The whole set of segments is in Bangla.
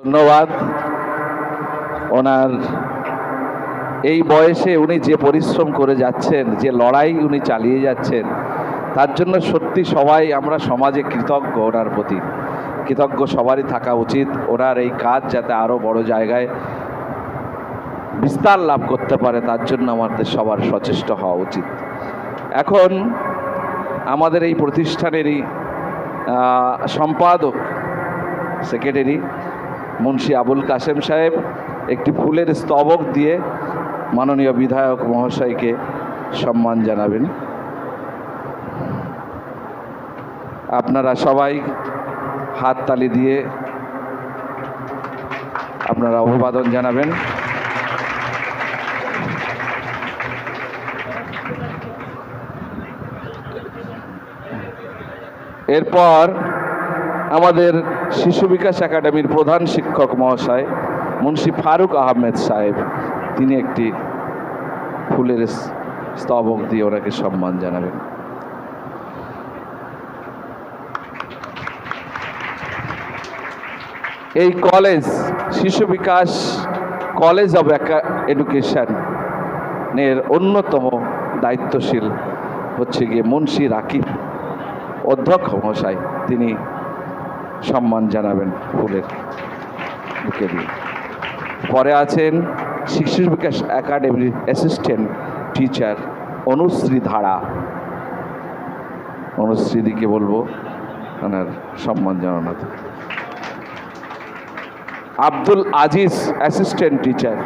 ধন্যবাদ। ওনার এই বয়সে উনি যে পরিশ্রম করে যাচ্ছেন, যে লড়াই উনি চালিয়ে যাচ্ছেন, তার জন্য সত্যি সবাই আমরা সমাজে কৃতজ্ঞ। ওনার প্রতি কৃতজ্ঞ সবারই থাকা উচিত। ওনার এই কাজ যাতে আরও বড় জায়গায় বিস্তার লাভ করতে পারে, তার জন্য আমাদের সবার সচেষ্ট হওয়া উচিত। এখন আমাদের এই প্রতিষ্ঠানেরই সম্পাদক সেক্রেটারি মুন্সি আবুল কাসেম সাহেব একটি ফুলের স্তবক দিয়ে মাননীয় বিধায়ক মহাশয়কে সম্মান জানাবেন। আপনারা সবাই হাততালি দিয়ে আপনারা অভিবাদন জানাবেন। এরপর আমাদের শিশু বিকাশ একাডেমির প্রধান শিক্ষক মহাশয় মুন্সি ফারুক আহমেদ সাহেব, তিনি একটি ফুলের স্তবক দিয়ে ওনাকে সম্মান জানাবেন। এই কলেজ শিশু বিকাশ কলেজ অব এডুকেশনের অন্যতম দায়িত্বশীল হচ্ছে গিয়ে মুন্সি রাকিব অধ্যক্ষ মহাশয়, তিনি সম্মান জানাবেন ফুলের বুকে দিয়ে। পরে আছেন শিশু বিকাশ একাডেমির অ্যাসিস্ট্যান্ট টিচার অনুশ্রী ধারা। অনুশ্রীদিকে বলবো ওনার সম্মান জানানো। আব্দুল আজিজ অ্যাসিস্ট্যান্ট টিচার,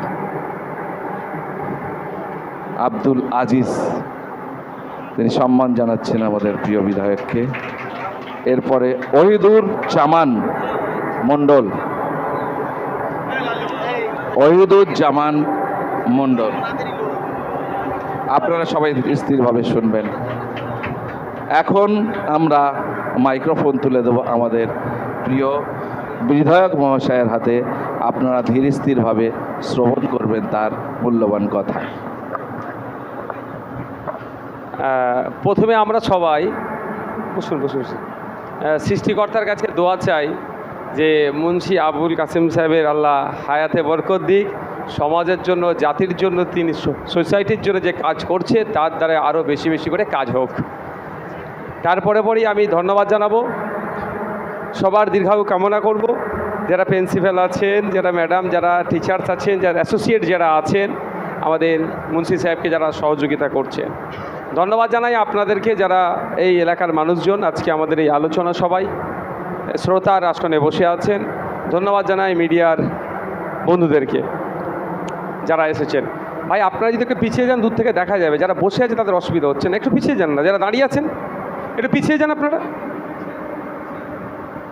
আব্দুল আজিজ, তিনি সম্মান জানাচ্ছেন আমাদের প্রিয় বিধায়ককে। এরপরে ওহিদুর জামান মণ্ডল, ওহিদুর জামান মণ্ডল, আপনারা সবাই স্থিরভাবে শুনবেন। এখন আমরা মাইক্রোফোন তুলে দেব আমাদের প্রিয় বিধায়ক মহাশয়ের হাতে। আপনারা ধীর স্থিরভাবে শ্রবণ করবেন তার মূল্যবান কথা। প্রথমে আমরা সবাই বসুন সৃষ্টিকর্তার কাছে দোয়া চাই যে মুন্সি আবুল কাসেম সাহেবের আল্লাহ হায়াতে বরকত দিক, সমাজের জন্য, জাতির জন্য, তিনি সোসাইটির জন্য যে কাজ করছে তার দ্বারা আরও বেশি বেশি করে কাজ হোক। তারপরে পরেই আমি ধন্যবাদ জানাবো, সবার দীর্ঘায়ু কামনা করব। যারা প্রিন্সিপাল আছেন, যারা ম্যাডাম, যারা টিচার্স আছেন, যারা অ্যাসোসিয়েট যারা আছেন, আমাদের মুন্সি সাহেবকে যারা সহযোগিতা করছেন, ধন্যবাদ জানাই আপনাদেরকে। যারা এই এলাকার মানুষজন আজকে আমাদের এই আলোচনা সবাই শ্রোতার আসনে বসে আছেন, ধন্যবাদ জানাই মিডিয়ার বন্ধুদেরকে যারা এসেছেন। ভাই আপনারা যদি একটু পিছিয়ে যান, দূর থেকে দেখা যাবে। যারা বসে আছে তাদের অসুবিধা হচ্ছে না, একটু পিছিয়ে যান না। যারা দাঁড়িয়ে আছেন একটু পিছিয়ে যান আপনারা,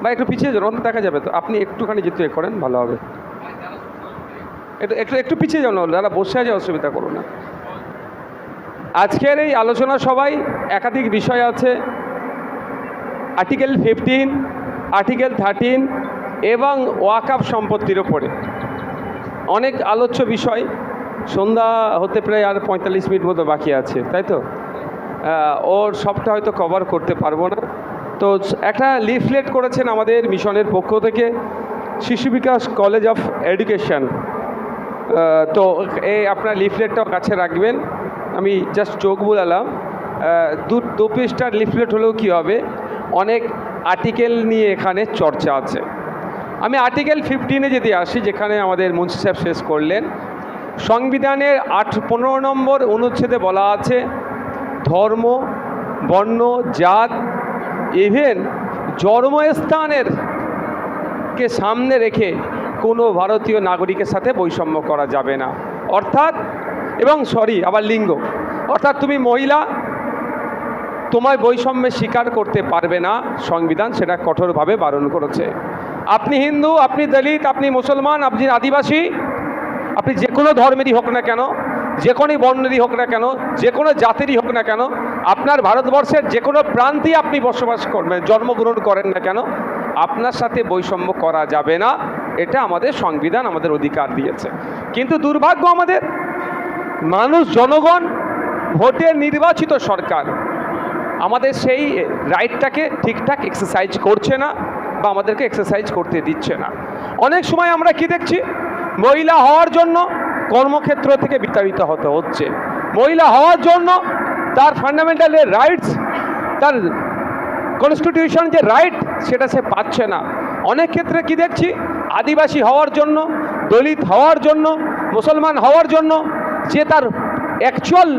ভাই একটু পিছিয়ে যান, অন্তত দেখা যাবে। তো আপনি একটুখানি যেতে করেন ভালো হবে, একটু একটু একটু পিছিয়ে যান, যারা বসে আছে অসুবিধা করো না। আজকের এই আলোচনা সবাই একাধিক বিষয় আছে, আর্টিকেল 15, আর্টিকেল 13 এবং ওয়াকফ সম্পত্তির ওপরে অনেক আলোচ্য বিষয়। সন্ধ্যা হতে প্রায় আর 45 মিনিট মতো বাকি আছে, তাই তো? ওর সবটা হয়তো কভার করতে পারবো না। তো একটা লিফলেট করেছেন আমাদের মিশনের পক্ষ থেকে, শিশু বিকাশ কলেজ অফ এডুকেশন। তো এই আপনার লিফলেটটাও কাছে রাখবেন। আমি জাস্ট চোখ বুলালাম, দু পৃষ্ঠার লিফলেট হলেও কী হবে, অনেক আর্টিকেল নিয়ে এখানে চর্চা আছে। আমি আর্টিকেল 15-এ যদি আসি, যেখানে আমাদের মুন্সি সাহেব শেষ করলেন, সংবিধানের 15 নম্বর অনুচ্ছেদে বলা আছে ধর্ম, বর্ণ, জাত, ইভেন জন্মস্থানের কে সামনে রেখে কোনো ভারতীয় নাগরিকের সাথে বৈষম্য করা যাবে না। অর্থাৎ আবার লিঙ্গ, অর্থাৎ তুমি মহিলা, তোমায় বৈষম্যে স্বীকার করতে পারবে না, সংবিধান সেটা কঠোরভাবে বারণ করেছে। আপনি হিন্দু, আপনি দলিত, আপনি মুসলমান, আপনি আদিবাসী, আপনি যে কোনো ধর্মেরই হোক না কেন, যে কোনো বর্ণেরই হোক না কেন, যে কোনো জাতিরই হোক না কেন, আপনার ভারতবর্ষের যে কোনো প্রান্তে আপনি বসবাস করবেন, জন্মগ্রহণ করেন না কেন, আপনার সাথে বৈষম্য করা যাবে না। এটা আমাদের সংবিধান আমাদের অধিকার দিয়েছে। কিন্তু দুর্ভাগ্য আমাদের মানুষ, জনগণ, ভোটে নির্বাচিত সরকার আমাদের সেই রাইটটাকে ঠিকঠাক এক্সারসাইজ করছে না বা আমাদেরকে এক্সারসাইজ করতে দিচ্ছে না। অনেক সময় আমরা কি দেখছি, মহিলা হওয়ার জন্য কর্মক্ষেত্র থেকে বিতাড়িত হতে হচ্ছে, মহিলা হওয়ার জন্য তার ফান্ডামেন্টাল রাইটস, তার কনস্টিটিউশন যে রাইট সেটা সে পাচ্ছে না। অনেক ক্ষেত্রে কি দেখছি, আদিবাসী হওয়ার জন্য, দলিত হওয়ার জন্য, মুসলমান হওয়ার জন্য যে তার অ্যাকচুয়াল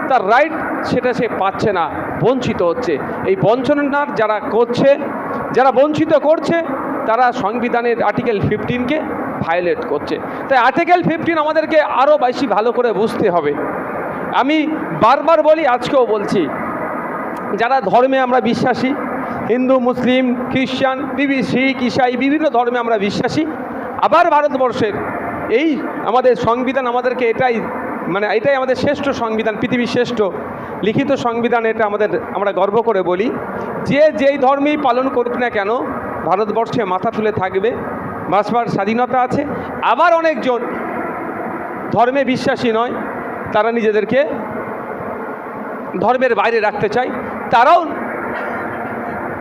তার রাইট সেটা সে পাচ্ছে না, বঞ্চিত হচ্ছে। এই বঞ্চনার যারা করছে, যারা বঞ্চিত করছে, তারা সংবিধানের আর্টিকেল 15কে ভায়োলেট করছে। তাই আর্টিকেল 15 আমাদেরকে আরও বেশি ভালো করে বুঝতে হবে। আমি বারবার বলি, আজকেও বলছি, যারা ধর্মে আমরা বিশ্বাসী, হিন্দু, মুসলিম, খ্রিস্টান, শিখ, ইসাই, বিভিন্ন ধর্মে আমরা বিশ্বাসী, আবার ভারতবর্ষের এই আমাদের সংবিধান আমাদেরকে এটাই আমাদের শ্রেষ্ঠ সংবিধান, পৃথিবীর শ্রেষ্ঠ লিখিত সংবিধান। এটা আমরা গর্ব করে বলি, যে যেই ধর্মেই পালন করুক না কেন ভারতবর্ষে মাথা তুলে থাকবে, বাঁচবার স্বাধীনতা আছে। আবার অনেকজন ধর্মে বিশ্বাসী নয়, তারা নিজেদেরকে ধর্মের বাইরে রাখতে চায়, তারাও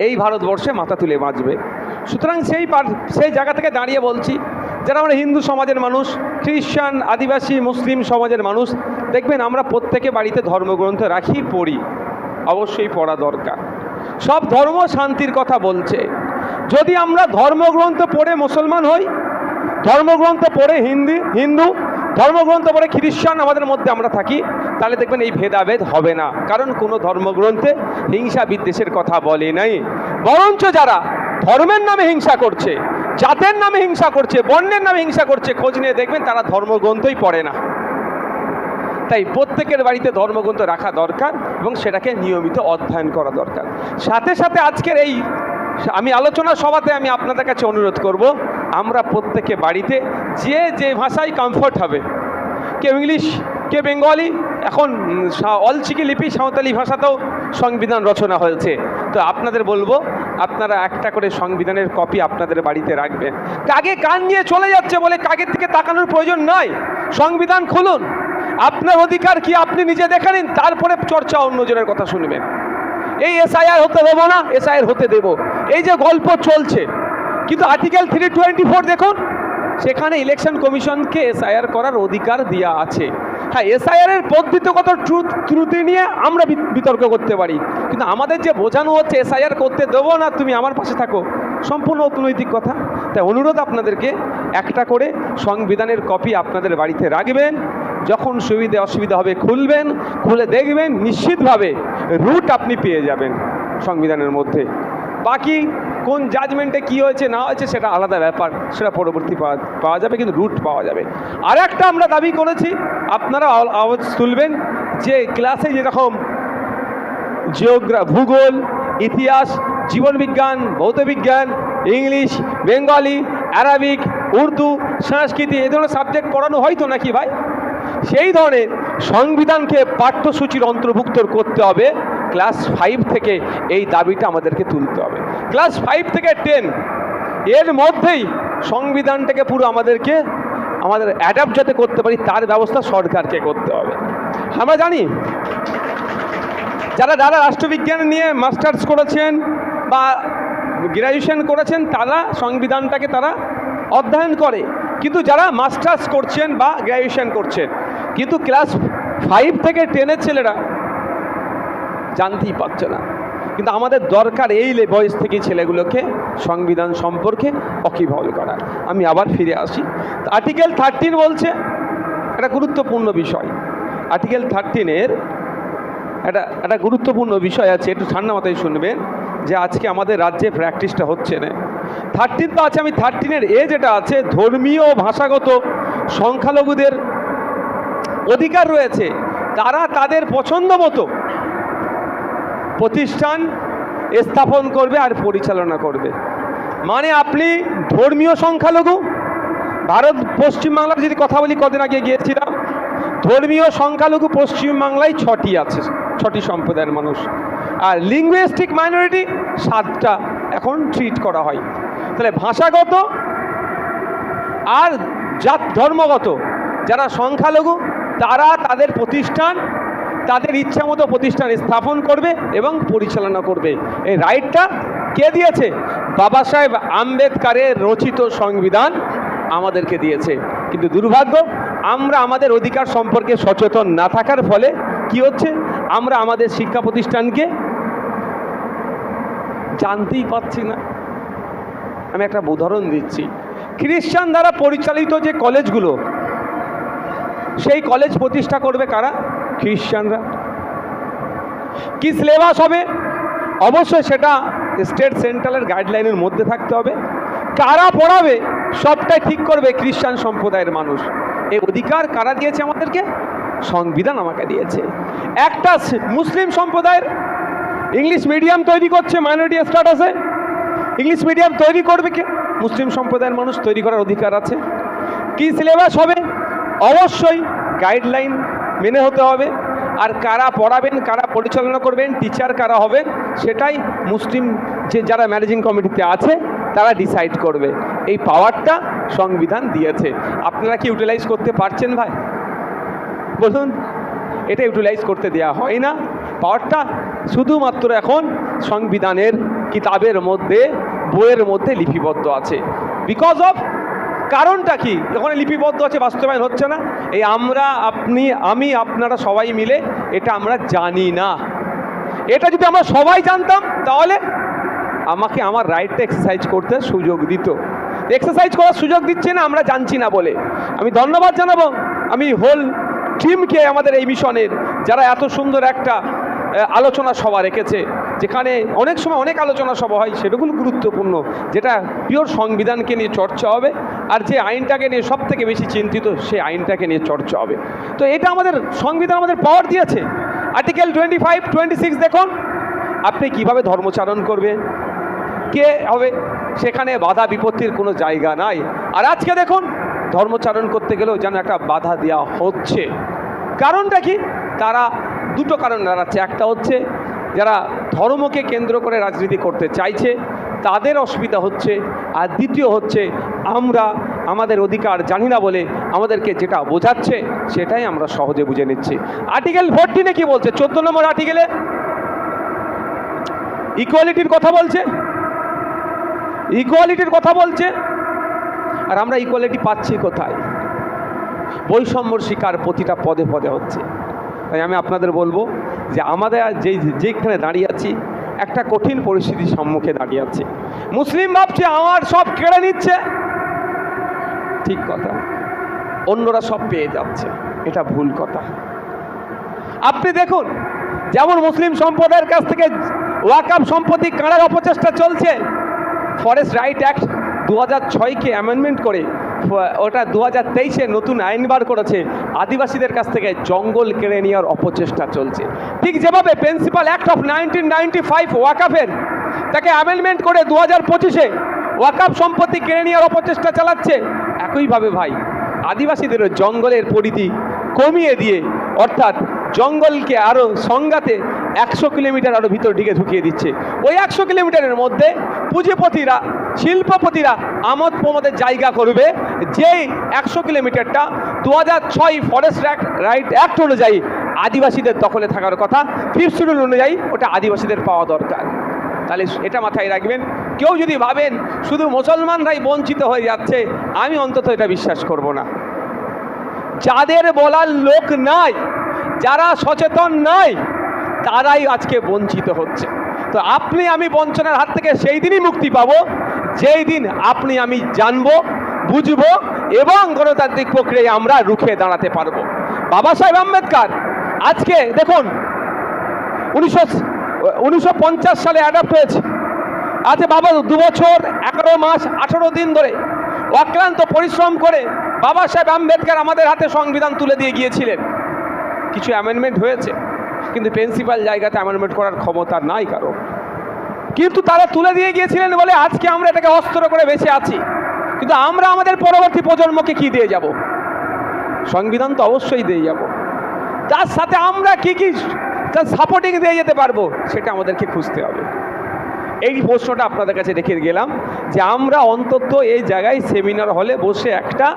এই ভারতবর্ষে মাথা তুলে বাঁচবে। সুতরাং সেই জায়গা থেকে দাঁড়িয়ে বলছি, যারা আমরা হিন্দু সমাজের মানুষ, খ্রিস্টান, আদিবাসী, মুসলিম সমাজের মানুষ, দেখবেন আমরা প্রত্যেকে বাড়িতে ধর্মগ্রন্থ রাখি, পড়ি, অবশ্যই পড়া দরকার। সব ধর্ম শান্তির কথা বলছে। যদি আমরা ধর্মগ্রন্থ পড়ে মুসলমান হই, ধর্মগ্রন্থ পড়ে হিন্দু, ধর্মগ্রন্থ পড়ে খ্রিস্টান আমাদের মধ্যে আমরা থাকি, তাহলে দেখবেন এই ভেদাভেদ হবে না। কারণ কোনো ধর্মগ্রন্থে হিংসা বিদ্বেষের কথা বলে নাই। বরঞ্চ যারা ধর্মের নামে হিংসা করছে, জাতের নামে হিংসা করছে, বর্ণের নামে হিংসা করছে, খোঁজ নিয়ে দেখবেন তারা ধর্মগ্রন্থই পড়ে না। তাই প্রত্যেকের বাড়িতে ধর্মগ্রন্থ রাখা দরকার এবং সেটাকে নিয়মিত অধ্যয়ন করা দরকার। সাথে সাথে আজকের এই আমি আলোচনা সভাতে আমি আপনাদের কাছে অনুরোধ করব, আমরা প্রত্যেকে বাড়িতে যে ভাষায় কমফোর্ট হবে, কেউ ইংলিশ, কে বেঙ্গলি, এখন অলচিকি লিপি সাঁওতালি ভাষাতেও সংবিধান রচনা হয়েছে। তো আপনাদের বলবো, আপনারা একটা করে সংবিধানের কপি আপনাদের বাড়িতে রাখবেন। কাকে কান নিয়ে চলে যাচ্ছে বলে কাকের দিকে তাকানোর প্রয়োজন নয়। সংবিধান খুলুন, আপনার অধিকার কি আপনি নিজে দেখে নিন, তারপরে চর্চা অন্যজনের কথা শুনবেন। এই এসআইআর হতে দেবো না, এসআইআর হতে দেব, এই যে গল্প চলছে। কিন্তু আর্টিকেল 324 দেখুন, সেখানে ইলেকশন কমিশনকে এসআইআর করার অধিকার দেওয়া আছে। হ্যাঁ, এসআইআরের পদ্ধতিগত ত্রুটি নিয়ে আমরা বিতর্ক করতে পারি, কিন্তু আমাদের যে বোঝানো হচ্ছে এসআইআর করতে দেবো না, তুমি আমার পাশে থাকো, সম্পূর্ণ অনৈতিক কথা। তাই অনুরোধ আপনাদেরকে, একটা করে সংবিধানের কপি আপনাদের বাড়িতে রাখবেন। যখন অসুবিধা হবে খুলবেন, খুলে দেখবেন, নিশ্চিতভাবে রুট আপনি পেয়ে যাবেন সংবিধানের মধ্যে। বাকি কোন জাজমেন্টে কি হয়েছে না হয়েছে সেটা আলাদা ব্যাপার, সেটা পরবর্তী পাওয়া যাবে, কিন্তু রুট পাওয়া যাবে। আর একটা আমরা দাবি করেছি, আপনারা আওয়াজ তুলবেন, যে ক্লাসে যেরকম ভূগোল, ইতিহাস, জীবনবিজ্ঞান, ভৌতবিজ্ঞান, ইংলিশ, বেঙ্গলি, আরবিক, উর্দু, সংস্কৃতি, এই ধরনের সাবজেক্ট পড়ানো হয়তো নাকি ভাই, সেই ধরনের সংবিধানকে পাঠ্যসূচির অন্তর্ভুক্ত করতে হবে। ক্লাস 5 থেকে এই দাবিটা আমাদেরকে তুলতে হবে। ক্লাস 5 থেকে 10 এর মধ্যেই সংবিধানটাকে পুরো আমাদের অ্যাডাপ্ট যাতে করতে পারি তার ব্যবস্থা সরকারকে করতে হবে। আমরা জানি যারা রাষ্ট্রবিজ্ঞান নিয়ে মাস্টার্স করেছেন বা গ্র্যাজুয়েশন করেছেন, তারা সংবিধানটাকে তারা অধ্যয়ন করে, কিন্তু যারা মাস্টার্স করছেন বা গ্র্যাজুয়েশন করছেন, কিন্তু ক্লাস 5 থেকে 10-এর ছেলেরা জানতেই পারছে না। কিন্তু আমাদের দরকার এই বয়স থেকে ছেলেগুলোকে সংবিধান সম্পর্কে ওয়াকিবহাল করা। আমি আবার ফিরে আসি, আর্টিকেল 13 বলছে একটা গুরুত্বপূর্ণ বিষয়। আর্টিকেল 13-এর একটা গুরুত্বপূর্ণ বিষয় আছে, একটু ঠান্ডা মাথায় শুনবেন, যে আজকে আমাদের রাজ্যে প্র্যাকটিসটা হচ্ছে না। 13 তো আছে, আমি 13-এর যেটা আছে, ধর্মীয় ও ভাষাগত সংখ্যালঘুদের অধিকার রয়েছে, তারা তাদের পছন্দ মতো প্রতিষ্ঠান স্থাপন করবে আর পরিচালনা করবে। মানে আপনি ধর্মীয় সংখ্যালঘু, পশ্চিমবাংলার যদি কথা বলি, কদিন আগে গিয়েছিলাম, ধর্মীয় সংখ্যালঘু পশ্চিমবাংলায় 6টি আছে, 6টি সম্প্রদায়ের মানুষ। আর লিঙ্গুইস্টিক মাইনরিটি 7টা এখন ট্রিট করা হয়। তাহলে ভাষাগত আর ধর্মগত যারা সংখ্যালঘু, তারা তাদের প্রতিষ্ঠান, তাদের ইচ্ছা মতো প্রতিষ্ঠান স্থাপন করবে এবং পরিচালনা করবে। এই রাইটটা কে দিয়েছে? বাবা সাহেব আম্বেদকরের রচিত সংবিধান আমাদেরকে দিয়েছে। কিন্তু দুর্ভাগ্য, আমরা আমাদের অধিকার সম্পর্কে সচেতন না থাকার ফলে কি হচ্ছে, আমরা আমাদের শিক্ষা প্রতিষ্ঠানকে জানতেই পাচ্ছি না। আমি একটা উদাহরণ দিচ্ছি। খ্রিস্টান দ্বারা পরিচালিত যে কলেজগুলো, সেই কলেজ প্রতিষ্ঠা করবে কারা? খ্রিস্টানরা। কি সিলেবাস হবে? অবশ্যই সেটা স্টেট সেন্ট্রালের গাইডলাইনের মধ্যে থাকতে হবে। কারা পড়াবে সবটাই ঠিক করবে খ্রিস্টান সম্প্রদায়ের মানুষ। এই অধিকার কারা দিয়েছে আমাদেরকে? সংবিধান আমাকে দিয়েছে। একটা মুসলিম সম্প্রদায়ের ইংলিশ মিডিয়াম তৈরি করছে, মাইনরিটি স্ট্যাটাসে ইংলিশ মিডিয়াম তৈরি করবে কে? মুসলিম সম্প্রদায়ের মানুষ তৈরি করার অধিকার আছে। কি সিলেবাস হবে? অবশ্যই গাইডলাইন মেনে হতে হবে। আর কারা পড়াবেন, কারা পরিচালনা করবেন, টিচার কারা হবেন, সেটাই মুসলিম যে যারা ম্যানেজিং কমিটিতে আছে তারা ডিসাইড করবে। এই পাওয়ারটা সংবিধান দিয়েছে। আপনারা কি ইউটিলাইজ করতে পারছেন ভাই? বলুন। এটা ইউটিলাইজ করতে দেওয়া হয় না। পাওয়ারটা শুধুমাত্র এখন সংবিধানের কিতাবের মধ্যে, বইয়ের মধ্যে লিপিবদ্ধ আছে। বিকজ অফ, কারণটা কি? ওখানে লিপিবদ্ধ আছে, বাস্তবায়ন হচ্ছে না। এই আমরা, আপনি, আমি, আপনারা সবাই মিলে এটা আমরা জানি না। এটা যদি আমরা সবাই জানতাম তাহলে আমাকে আমার রাইটটা এক্সারসাইজ করতে সুযোগ দিত। এক্সারসাইজ করার সুযোগ দিচ্ছে না, আমরা জানছি না বলে। আমি ধন্যবাদ জানাবো আমি হোল টিমকে, আমাদের এই মিশনের, যারা এত সুন্দর একটা আলোচনা সভা রেখেছে, যেখানে অনেক সময় অনেক আলোচনা সভা হয়, সেগুলো গুরুত্বপূর্ণ, যেটা পিওর সংবিধানকে নিয়ে চর্চা হবে। আর যে আইনটাকে নিয়ে সব থেকে বেশি চিন্তিত, সেই আইনটাকে নিয়ে চর্চা হবে। তো এটা আমাদের সংবিধান আমাদের পাওয়ার দিয়েছে। আর্টিকেল 25, 26 দেখুন, আপনি কিভাবে ধর্মচারণ করবেন, কে হবে, সেখানে বাধা বিপত্তির কোনো জায়গা নাই। আর আজকে দেখুন, ধর্মচারণ করতে গেলেও যেন একটা বাধা দেওয়া হচ্ছে। কারণটা কি? তারা দুটো কারণ দাঁড়াচ্ছে। একটা হচ্ছে যারা ধর্মকে কেন্দ্র করে রাজনীতি করতে চাইছে তাদের অসুবিধা হচ্ছে, আর দ্বিতীয় হচ্ছে আমরা আমাদের অধিকার জানি না বলে আমাদেরকে যেটা বোঝাচ্ছে সেটাই আমরা সহজে বুঝে নিচ্ছি। আর্টিকেল 14 কি বলছে? 14 নম্বর আর্টিকেলে ইকুয়ালিটির কথা বলছে, ইকুয়ালিটির কথা বলছে। আর আমরা ইকুয়ালিটি পাচ্ছি কোথায়? বৈষম্যর শিকার প্রতিটা পদে পদে হচ্ছে। তাই আমি আপনাদের বলবো যে আমাদের যেখানে দাঁড়িয়ে আছি, একটা কঠিন পরিস্থিতির সম্মুখে দাঁড়িয়ে আছি। মুসলিম ভাবছে আমার সব কেড়ে নিচ্ছে, ঠিক কথা। অন্যরা সব পেয়ে যাচ্ছে, এটা ভুল কথা। আপনি দেখুন, যেমন মুসলিম সম্প্রদায়ের কাছ থেকে ওয়াকফ সম্পত্তি কাড়ার অপচেষ্টা চলছে। ফরেস্ট রাইট অ্যাক্ট 2006-কে অ্যামেন্ডমেন্ট করে ওটা 2023-এ নতুন আইন বার করেছে। আদিবাসীদের কাছ থেকে জঙ্গল কেড়ে নেওয়ার অপচেষ্টা চলছে। ঠিক যেভাবে প্রিন্সিপাল অ্যাক্ট অফ 1995 ওয়াকফের, তাকে অ্যামেন্ডমেন্ট করে 2025-এ ওয়াকফ সম্পত্তি কেড়ে নেওয়ার অপচেষ্টা চালাচ্ছে, একইভাবে ভাই আদিবাসীদেরও জঙ্গলের পরিধি কমিয়ে দিয়ে, অর্থাৎ জঙ্গলকে আরও সংজ্ঞাতে 100 কিলোমিটার আরও ভিতর দিকে ঢুকিয়ে দিচ্ছে। ওই 100 কিলোমিটারের মধ্যে পুঁজিপতিরা, শিল্পপতিরা আমোদ প্রমোদের জায়গা করবে, যেই 100 কিলোমিটারটা 2006 ফরেস্ট রাইট অ্যাক্ট অনুযায়ী আদিবাসীদের দখলে থাকার কথা, 5th শিডিউল অনুযায়ী ওটা আদিবাসীদের পাওয়া দরকার। তাহলে এটা মাথায় রাখবেন। কেউ যদি ভাবেন শুধু মুসলমানরাই বঞ্চিত হয়ে যাচ্ছে, আমি অন্তত এটা বিশ্বাস করব না। যাদের বলার লোক নাই, যারা সচেতন নাই, তারাই আজকে বঞ্চিত হচ্ছে। তো আপনি আমি বঞ্চনার হাত থেকে সেই দিনই মুক্তি পাবো যেই দিন আপনি আমি জানবো, বুঝবো এবং গণতান্ত্রিক প্রক্রিয়ায় আমরা রুখে দাঁড়াতে পারবো। বাবা সাহেব আম্বেদকর আজকে দেখুন 1950 সালে অ্যাডাপ্ট হয়েছে। আজ বাবা 2 বছর 11 মাস 18 দিন ধরে অক্লান্ত পরিশ্রম করে বাবা সাহেব আম্বেদকর আমাদের হাতে সংবিধান তুলে দিয়ে গিয়েছিলেন। কিছু অ্যামেন্ডমেন্ট হয়েছে, কিন্তু প্রিন্সিপাল জায়গাতে অ্যামেন্ডমেন্ট করার ক্ষমতা নাই কারো। কিন্তু তারা তুলে দিয়ে গিয়েছিলেন বলে আজকে আমরা এটাকে অস্ত্র করে বেঁচে আছি। কিন্তু আমরা আমাদের পরবর্তী প্রজন্মকে কি দিয়ে যাব? সংবিধান তো অবশ্যই দিয়ে যাব। তার সাথে আমরা কি কি তার সাপোর্টিং দিয়ে যেতে পারবো, সেটা আমাদেরকে খুঁজতে হবে। এই প্রশ্নটা আপনাদের কাছে রেখে গেলাম যে আমরা অন্তত এই জায়গায় সেমিনার হলে বসে একটা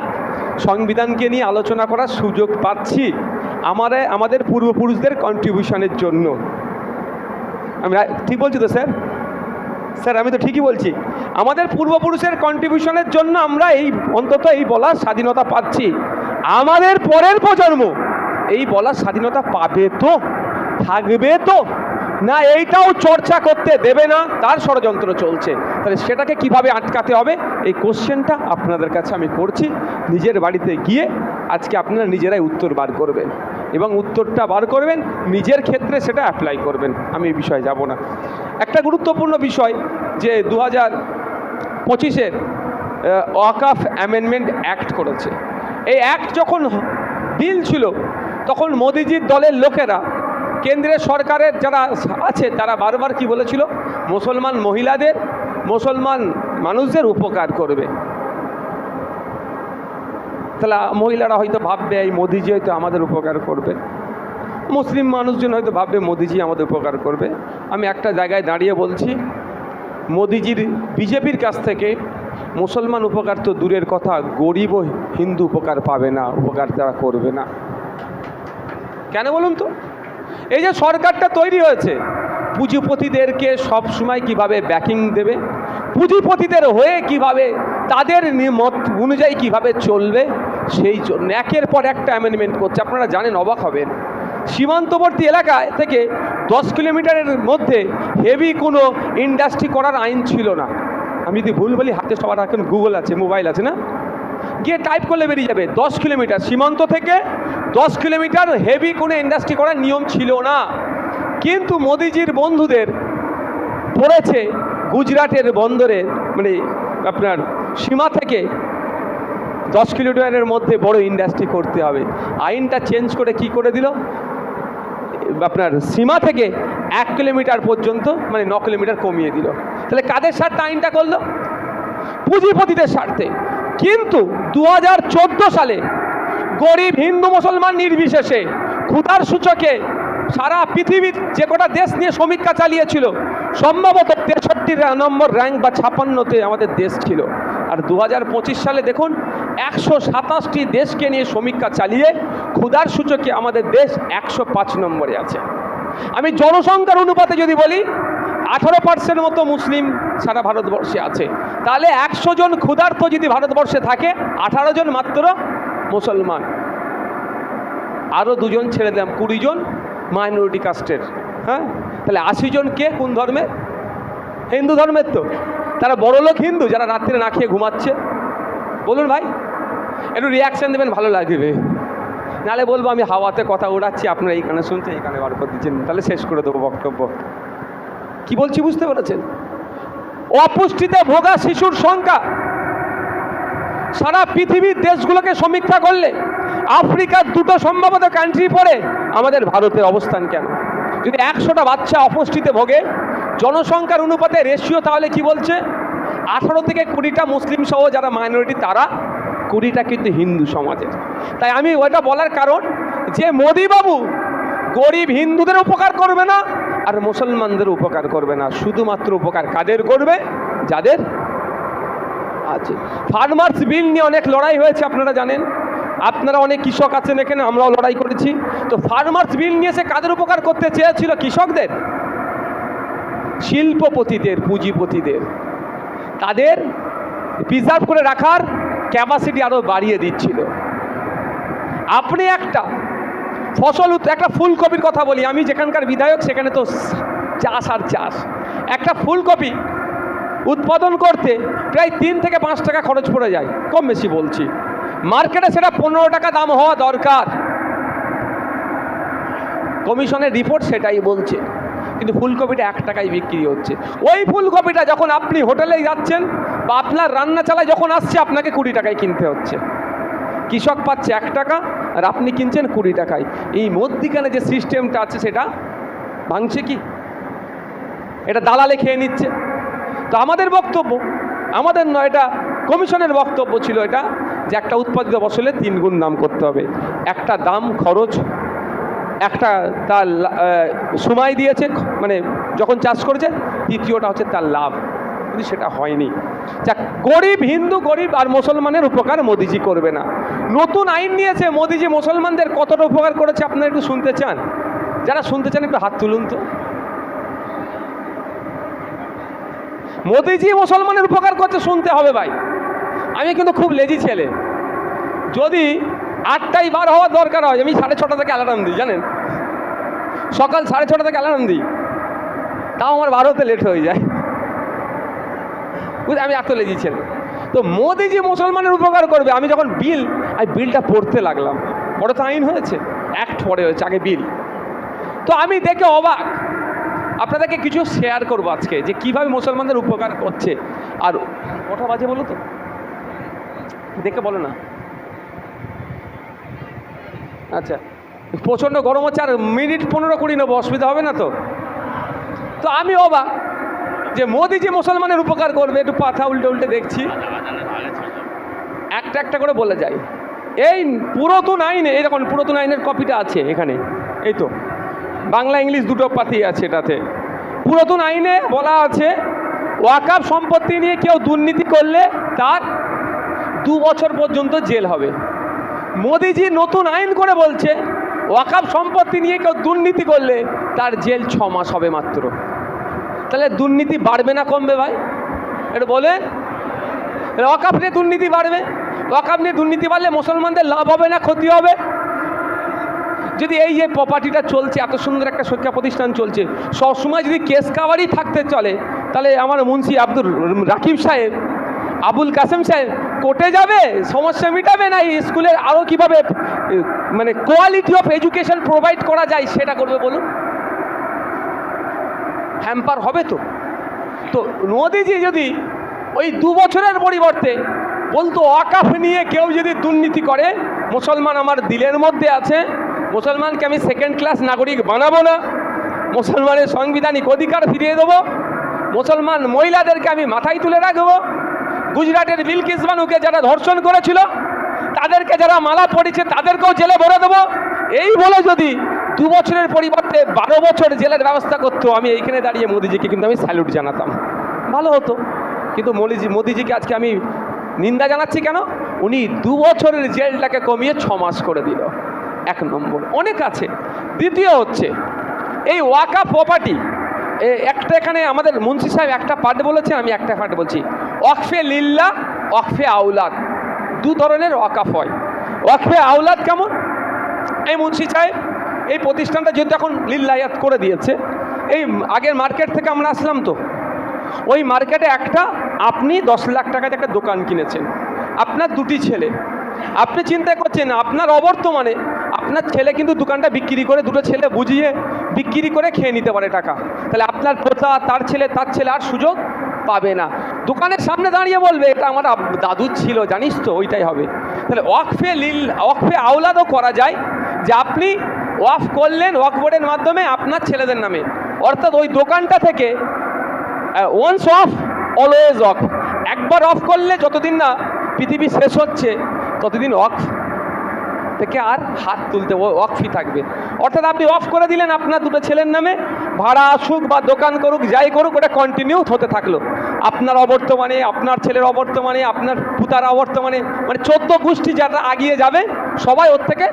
সংবিধানকে নিয়ে আলোচনা করার সুযোগ পাচ্ছি আমাদের পূর্বপুরুষদের কন্ট্রিবিউশনের জন্য। আমি ঠিক বলছি তো স্যার? স্যার আমি তো ঠিকই বলছি। আমাদের পূর্বপুরুষের কন্ট্রিবিউশনের জন্য আমরা এই অন্তত এই বলার স্বাধীনতা পাচ্ছি। আমাদের পরের প্রজন্ম এই বলার স্বাধীনতা পাবে তো, থাকবে তো, না এইটাও চর্চা করতে দেবে না, তার ষড়যন্ত্র চলছে। তাহলে সেটাকে কিভাবে আটকাতে হবে, এই কোশ্চেনটা আপনাদের কাছে আমি করছি। নিজের বাড়িতে গিয়ে আজকে আপনারা নিজেরাই উত্তর বার করবেন, এবং উত্তরটা বার করবেন নিজের ক্ষেত্রে, সেটা অ্যাপ্লাই করবেন। আমি এই বিষয়ে যাব না। একটা গুরুত্বপূর্ণ বিষয় যে 2025-এর ওয়াকফ অ্যামেন্ডমেন্ট অ্যাক্ট করেছে। এই অ্যাক্ট যখন বিল ছিল তখন মোদিজির দলের লোকেরা, কেন্দ্রের সরকারের যারা আছে তারা বারবার কি বলেছিল, মুসলমান মহিলাদের, মুসলমান মানুষদের উপকার করবে। তাহলে মহিলারা হয়তো ভাববে এই মোদিজি হয়তো আমাদের উপকার করবে, মুসলিম মানুষজন হয়তো ভাববে মোদিজি আমাদের উপকার করবে। আমি একটা জায়গায় দাঁড়িয়ে বলছি, মোদিজির বিজেপির কাছ থেকে মুসলমান উপকার তো দূরের কথা, গরিব হিন্দু উপকার পাবে না, উপকার তারা করবে না। কেন বলুন তো? এই যে সরকারটা তৈরি হয়েছে, পুঁজিপতিদেরকে সব সময় কিভাবে ব্যাকিং দেবে, পুঁজিপতিদের হয়ে কিভাবে তাদের মত অনুযায়ী কিভাবে চলবে, সেই জন্য একের পর একটা অ্যামেন্ডমেন্ট করছে। আপনারা জানেন, অবাক হবেন, সীমান্তবর্তী এলাকায় থেকে 10 কিলোমিটারের মধ্যে হেভি কোনো ইন্ডাস্ট্রি করার আইন ছিল না। আমি যদি ভুল বলি, হাতে সবার এখন গুগল আছে, মোবাইল আছে না, গিয়ে টাইপ করলে বেরিয়ে যাবে। 10 কিলোমিটার সীমান্ত থেকে 10 কিলোমিটার হেভি কোনো ইন্ডাস্ট্রি করার নিয়ম ছিল না। কিন্তু মোদিজির বন্ধুদের পড়েছে গুজরাটের বন্দরে, মানে আপনার সীমা থেকে 10 কিলোমিটারের মধ্যে বড় ইন্ডাস্ট্রি করতে হবে। আইনটা চেঞ্জ করে কি করে দিল, আপনার সীমা থেকে 1 কিলোমিটার পর্যন্ত, মানে 9 কিলোমিটার কমিয়ে দিল। তাহলে কাদের স্বার্থে আইনটা করলো? পুঁজিপতিদের স্বার্থে। কিন্তু 2014 সালে গরিব হিন্দু মুসলমান নির্বিশেষে ক্ষুধার সূচকে সারা পৃথিবীর যে কটা দেশ নিয়ে সমীক্ষা চালিয়েছিল, সম্ভবত 63 নম্বর র্যাঙ্ক বা 56তে আমাদের দেশ ছিল। আর 2025 সালে দেখুন 127টি দেশকে নিয়ে সমীক্ষা চালিয়ে ক্ষুধার সূচকে আমাদের দেশ 105 নম্বরে আছে। আমি জনসংখ্যার অনুপাতে যদি বলি, 18% মতো মুসলিম সারা ভারতবর্ষে আছে। তাহলে 100 জন ক্ষুধার্ত যদি ভারতবর্ষে থাকে, 18 জন মাত্র মুসলমান। আরও 2 জন ছেড়ে দিলাম, 20 জন মাইনরিটি কাস্টের। হ্যাঁ, তাহলে 80 জন কে কোন ধর্মের? হিন্দু ধর্মের। তো তারা বড় লোক হিন্দু, যারা রাত্রে না খেয়ে ঘুমাচ্ছে। বলুন ভাই, একটু রিয়াকশান দেবেন, ভালো লাগবে। নাহলে বলবো আমি হাওয়াতে কথা উড়াচ্ছি, আপনারা এইখানে শুনছেন, এইখানে বার করে দিচ্ছেন, তাহলে শেষ করে দেবো বক্তব্য। কি বলছি বুঝতে পেরেছেন? অপুষ্টিতে ভোগা শিশুর সংখ্যা সারা পৃথিবীর দেশগুলোকে সমীক্ষা করলে আফ্রিকার 2টো সম্ভবত কান্ট্রি পরে আমাদের ভারতের অবস্থান কেন? যদি 100টা বাচ্চা অপুষ্টিতে ভোগে, জনসংখ্যার অনুপাতে রেশিও তাহলে কি বলছে? 18 থেকে 20টা মুসলিম সহ যারা মাইনরিটি, তারা 20টা কিন্তু হিন্দু সমাজের। তাই আমি ওইটা বলার কারণ যে মোদিবাবু গরিব হিন্দুদের উপকার করবে না আর মুসলমানদের উপকার করবে না, শুধুমাত্র উপকার কাদের করবে? যাদের আছে। ফার্মার্স বিল নিয়ে অনেক লড়াই হয়েছে, আপনারা জানেন। আপনারা অনেক কৃষক আছেন এখানে, আমরাও লড়াই করেছি। তো ফার্মার্স বিল নিয়ে সে কাদের উপকার করতে চেয়েছিল? কৃষকদের, শিল্পপতিদের, পুঁজিপতিদের। তাদের প্রিজার্ভ করে রাখার ক্যাপাসিটি আরও বাড়িয়ে দিচ্ছিল। আপনি একটা ফসল, একটা ফুলকপির কথা বলি, আমি যেখানকার বিধায়ক সেখানে তো চাষ আর চাষ। একটা ফুলকপি উৎপাদন করতে প্রায় 3 থেকে 5 টাকা খরচ পড়ে যায়, কম বেশি বলছি। মার্কেটে সেটা 15 টাকা দাম হওয়া দরকার। কমিশনের রিপোর্ট সেটাই বলছে, কিন্তু ফুলকপিটা 1 টাকায় বিক্রি হচ্ছে। ওই ফুলকপিটা যখন আপনি হোটেলে যাচ্ছেন বা আপনার রান্না চালায় যখন আসছে, আপনাকে 20 টাকায় কিনতে হচ্ছে। কৃষক পাচ্ছে 1 টাকা আর আপনি কিনছেন 20 টাকায়। এই মধ্যিখানে যে সিস্টেমটা আছে সেটা ভাঙছে কি? এটা দালালে খেয়ে নিচ্ছে। তো আমাদের বক্তব্য, আমাদের নয়, এটা কমিশনের বক্তব্য ছিল এটা, যে একটা উৎপাদিত ফসলের 3 গুণ দাম করতে হবে। একটা দাম খরচ, একটা তার সময় দিয়েছে, মানে যখন চাষ করেছে, দ্বিতীয়টা হচ্ছে তার লাভ। কিন্তু সেটা হয়নি। যা গরিব হিন্দু, গরিব আর মুসলমানের উপকার মোদিজি করবে না। নতুন আইন নিয়েছে মোদিজি, মুসলমানদের কতটা উপকার করেছে আপনারা একটু শুনতে চান? যারা শুনতে চান একটু হাত তুলুন তো। মোদিজি মুসলমানের উপকার করতে শুনতে হবে ভাই। আমি কিন্তু খুব লেজি ছেলে, যদি 8টায় বার হওয়ার দরকার হয় আমি 6:30 থেকে অ্যালার্ম দিই, জানেন, সকাল 6:30 থেকে অ্যালার্ম দিই, তাও আমার 12তে লেট হয়ে যায়। আমি এত লেজি ছেলে। তো মোদিজি মুসলমানের উপকার করবে, আমি যখন বিলটা পড়তে লাগলাম, পরে তো আইন হয়েছে, অ্যাক্ট পরে হয়েছে, আগে বিল। তো আমি দেখে অবাক, আপনাদেরকে কিছু শেয়ার করবো আজকে যে কীভাবে মুসলমানদের উপকার করছে। আর কটা বাজে বলো তো, দেখে বলো না। আচ্ছা, প্রচণ্ড গরম হচ্ছে, আর মিনিট 15-20 নেবো, অসুবিধা হবে না তো? তো আমি অবাক যে মোদি যে মুসলমানের উপকার করবে, একটু পাথা উল্টে উল্টে দেখছি, একটা একটা করে বলে যায়। এই পুরাতন আইনে, এই দেখুন পুরাতন আইনের কপিটা আছে এখানে, এই তো বাংলা ইংলিশ দুটো পাতি আছে এটাতে। পুরাতন আইনে বলা আছে ওয়াকফ সম্পত্তি নিয়ে কেউ দুর্নীতি করলে তার 2 বছর পর্যন্ত জেল হবে। মোদিজি নতুন আইন করে বলছে ওয়াকফ সম্পত্তি নিয়ে কেউ দুর্নীতি করলে তার জেল 6 মাস হবে মাত্র। তাহলে দুর্নীতি বাড়বে না কমবে ভাই? এটা বলেন। ওয়াকফ নিয়ে দুর্নীতি বাড়বে, ওয়াকফ নিয়ে দুর্নীতি বাড়লে মুসলমানদের লাভ হবে না ক্ষতি হবে? যদি এই যে প্রপার্টিটা চলছে, এত সুন্দর একটা শিক্ষা প্রতিষ্ঠান চলছে, সবসময় যদি কেস কাভারি থাকতে চলে, তাহলে আমার মুন্সি আব্দুর রাকিব সাহেব, আবুল কাসেম সাহেব কোর্টে যাবে, সমস্যা মিটাবে, না এই স্কুলের আরও কীভাবে মানে কোয়ালিটি অফ এডুকেশন প্রোভাইড করা যায় সেটা করবে বলুন? হ্যাম্পার হবে তো। তো মোদিজি যদি ওই 2 বছরের পরিবর্তে বলতো ওয়াকফ নিয়ে কেউ যদি দুর্নীতি করে, মুসলমান আমার দিলের মধ্যে আছে, মুসলমানকে আমি 2nd ক্লাস নাগরিক বানাবো না, মুসলমানের সাংবিধানিক অধিকার ফিরিয়ে দেবো, মুসলমান মহিলাদেরকে আমি মাথায় তুলে রাখবো, গুজরাটের বিলকিস বানুকে যারা ধর্ষণ করেছিল তাদেরকে যারা মালা পড়েছে তাদেরকেও জেলে ভরে দেবো, এই বলে যদি 2 বছরের পরিবর্তে 12 বছর জেলের ব্যবস্থা করতো, আমি এইখানে দাঁড়িয়ে মোদিজিকে কিন্তু আমি স্যালুট জানাতাম, ভালো হতো। কিন্তু মোদিজিকে আজকে আমি নিন্দা জানাচ্ছি কেন? উনি 2 বছরের জেলটাকে কমিয়ে 6 মাস করে দিল। 1 নম্বর। অনেক আছে। দ্বিতীয় হচ্ছে এই ওয়াকফ প্রপার্টি, একটা এখানে আমাদের মুন্সি সাহেব একটা পার্ট বলেছেন, আমি একটা পার্ট বলছি। ওয়াকফে লিল্লাহ, ওয়াকফে আওলাদ, 2 ধরনের ওয়াকফ হয়। ওয়াকফে আওলাদ কেমন? এই মুন্সি সাহেব এই প্রতিষ্ঠানটা যেহেতু এখন লিল্লাহিয়াত করে দিয়েছে, এই আগের মার্কেট থেকে আমরা আসলাম, তো ওই মার্কেটে আপনি 10 লাখ টাকাতে একটা দোকান কিনেছেন, আপনার 2টি ছেলে, আপনি চিন্তা করছেন আপনার অবর্তমানে আপনার ছেলে কিন্তু দোকানটা বিক্রি করে, 2টো ছেলে বুঝিয়ে বিক্রি করে খেয়ে নিতে পারে টাকা, তাহলে আপনার পোতা তার ছেলে আর সুযোগ পাবে না। দোকানের সামনে দাঁড়িয়ে বলবে এটা আমার দাদুর ছিল, জানিস তো, ওইটাই হবে। তাহলে ওয়াকফে আওলাদও করা যায়, যে আপনি ওয়াকফ করলেন ওয়াকফ বোর্ডের মাধ্যমে আপনার ছেলেদের নামে, অর্থাৎ ওই দোকানটা থেকে ওয়ান্স অফ অলওয়েজ ওয়াকফ, একবার অফ করলে যতদিন না পৃথিবী শেষ হচ্ছে ততদিন ওয়াকফ থেকে আর হাত তুলতে ওয়াকফই থাকবে। অর্থাৎ আপনি অফ করে দিলেন আপনার 2টো ছেলের নামে, ভাড়া আসুক বা দোকান করুক যাই করুক, ওটা কন্টিনিউ হতে থাকলো। আপনার অবর্তমানে, আপনার ছেলের অবর্তমানে, আপনার পুতার অবর্তমানে, মানে 14 গোষ্ঠী যারা আগিয়ে যাবে সবাই ওর থেকে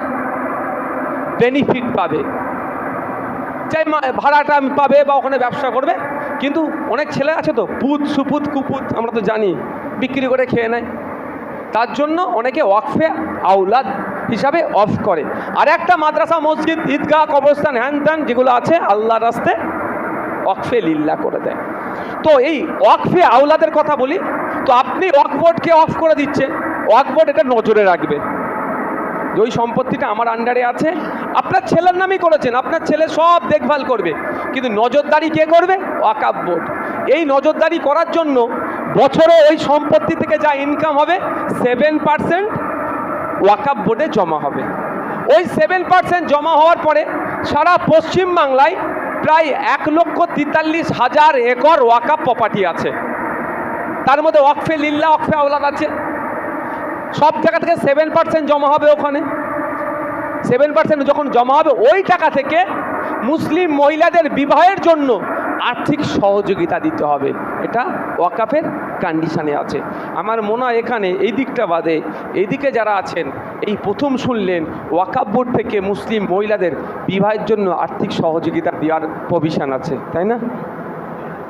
বেনিফিট পাবে, চাই ভাড়াটা পাবে বা ওখানে ব্যবসা করবে। কিন্তু অনেক ছেলে আছে তো পুত সুপুত কুপুত, আমরা তো জানি, বিক্রি করে খেয়ে নেয়, তার জন্য অনেকে ওয়াকফে আওলাদ হিসাবে অফ করে। আর একটা মাদ্রাসা, মসজিদ, ঈদগাহ, কবরস্থান, হ্যান ত্যান যেগুলো আছে আল্লাহর রাস্তে ওয়াকফে লিল্লাহ করে দেয়। তো এই ওয়াকফে আওলাদের কথা বলি, তো আপনি ওয়াকফ বোর্ডকে অফ করে দিচ্ছেন, ওয়াকফ বোর্ড এটা নজরে রাখবে যে ওই সম্পত্তিটা আমার আন্ডারে আছে, আপনার ছেলের নামই করেছেন, আপনার ছেলে সব দেখভাল করবে, কিন্তু নজরদারি কে করবে? ওয়াকফ বোর্ড। এই নজরদারি করার জন্য বছরে ওই সম্পত্তি থেকে যা ইনকাম হবে 7% ওয়াকফ বোর্ডে জমা হবে। ওই 7% জমা হওয়ার পরে সারা পশ্চিমবাংলায় প্রায় 1,43,000 একর ওয়াকফ প্রপার্টি আছে, তার মধ্যে ওয়াকফে লিল্লাহ, ওয়াকফে আওলাদ আছে। সব জায়গা থেকে 7% জমা হবে ওখানে। 7% যখন জমা হবে, ওই টাকা থেকে মুসলিম মহিলাদের বিবাহের জন্য আর্থিক সহযোগিতা দিতে হবে। এটা ওয়াকফের কন্ডিশনে আছে। আমার মনে হয় এখানে এই দিকটা বাদে এইদিকে যারা আছেন এই প্রথম শুনলেন ওয়াকফ বোর্ড থেকে মুসলিম মহিলাদের বিবাহের জন্য আর্থিক সহযোগিতা দেওয়ার প্রভিশন আছে, তাই না?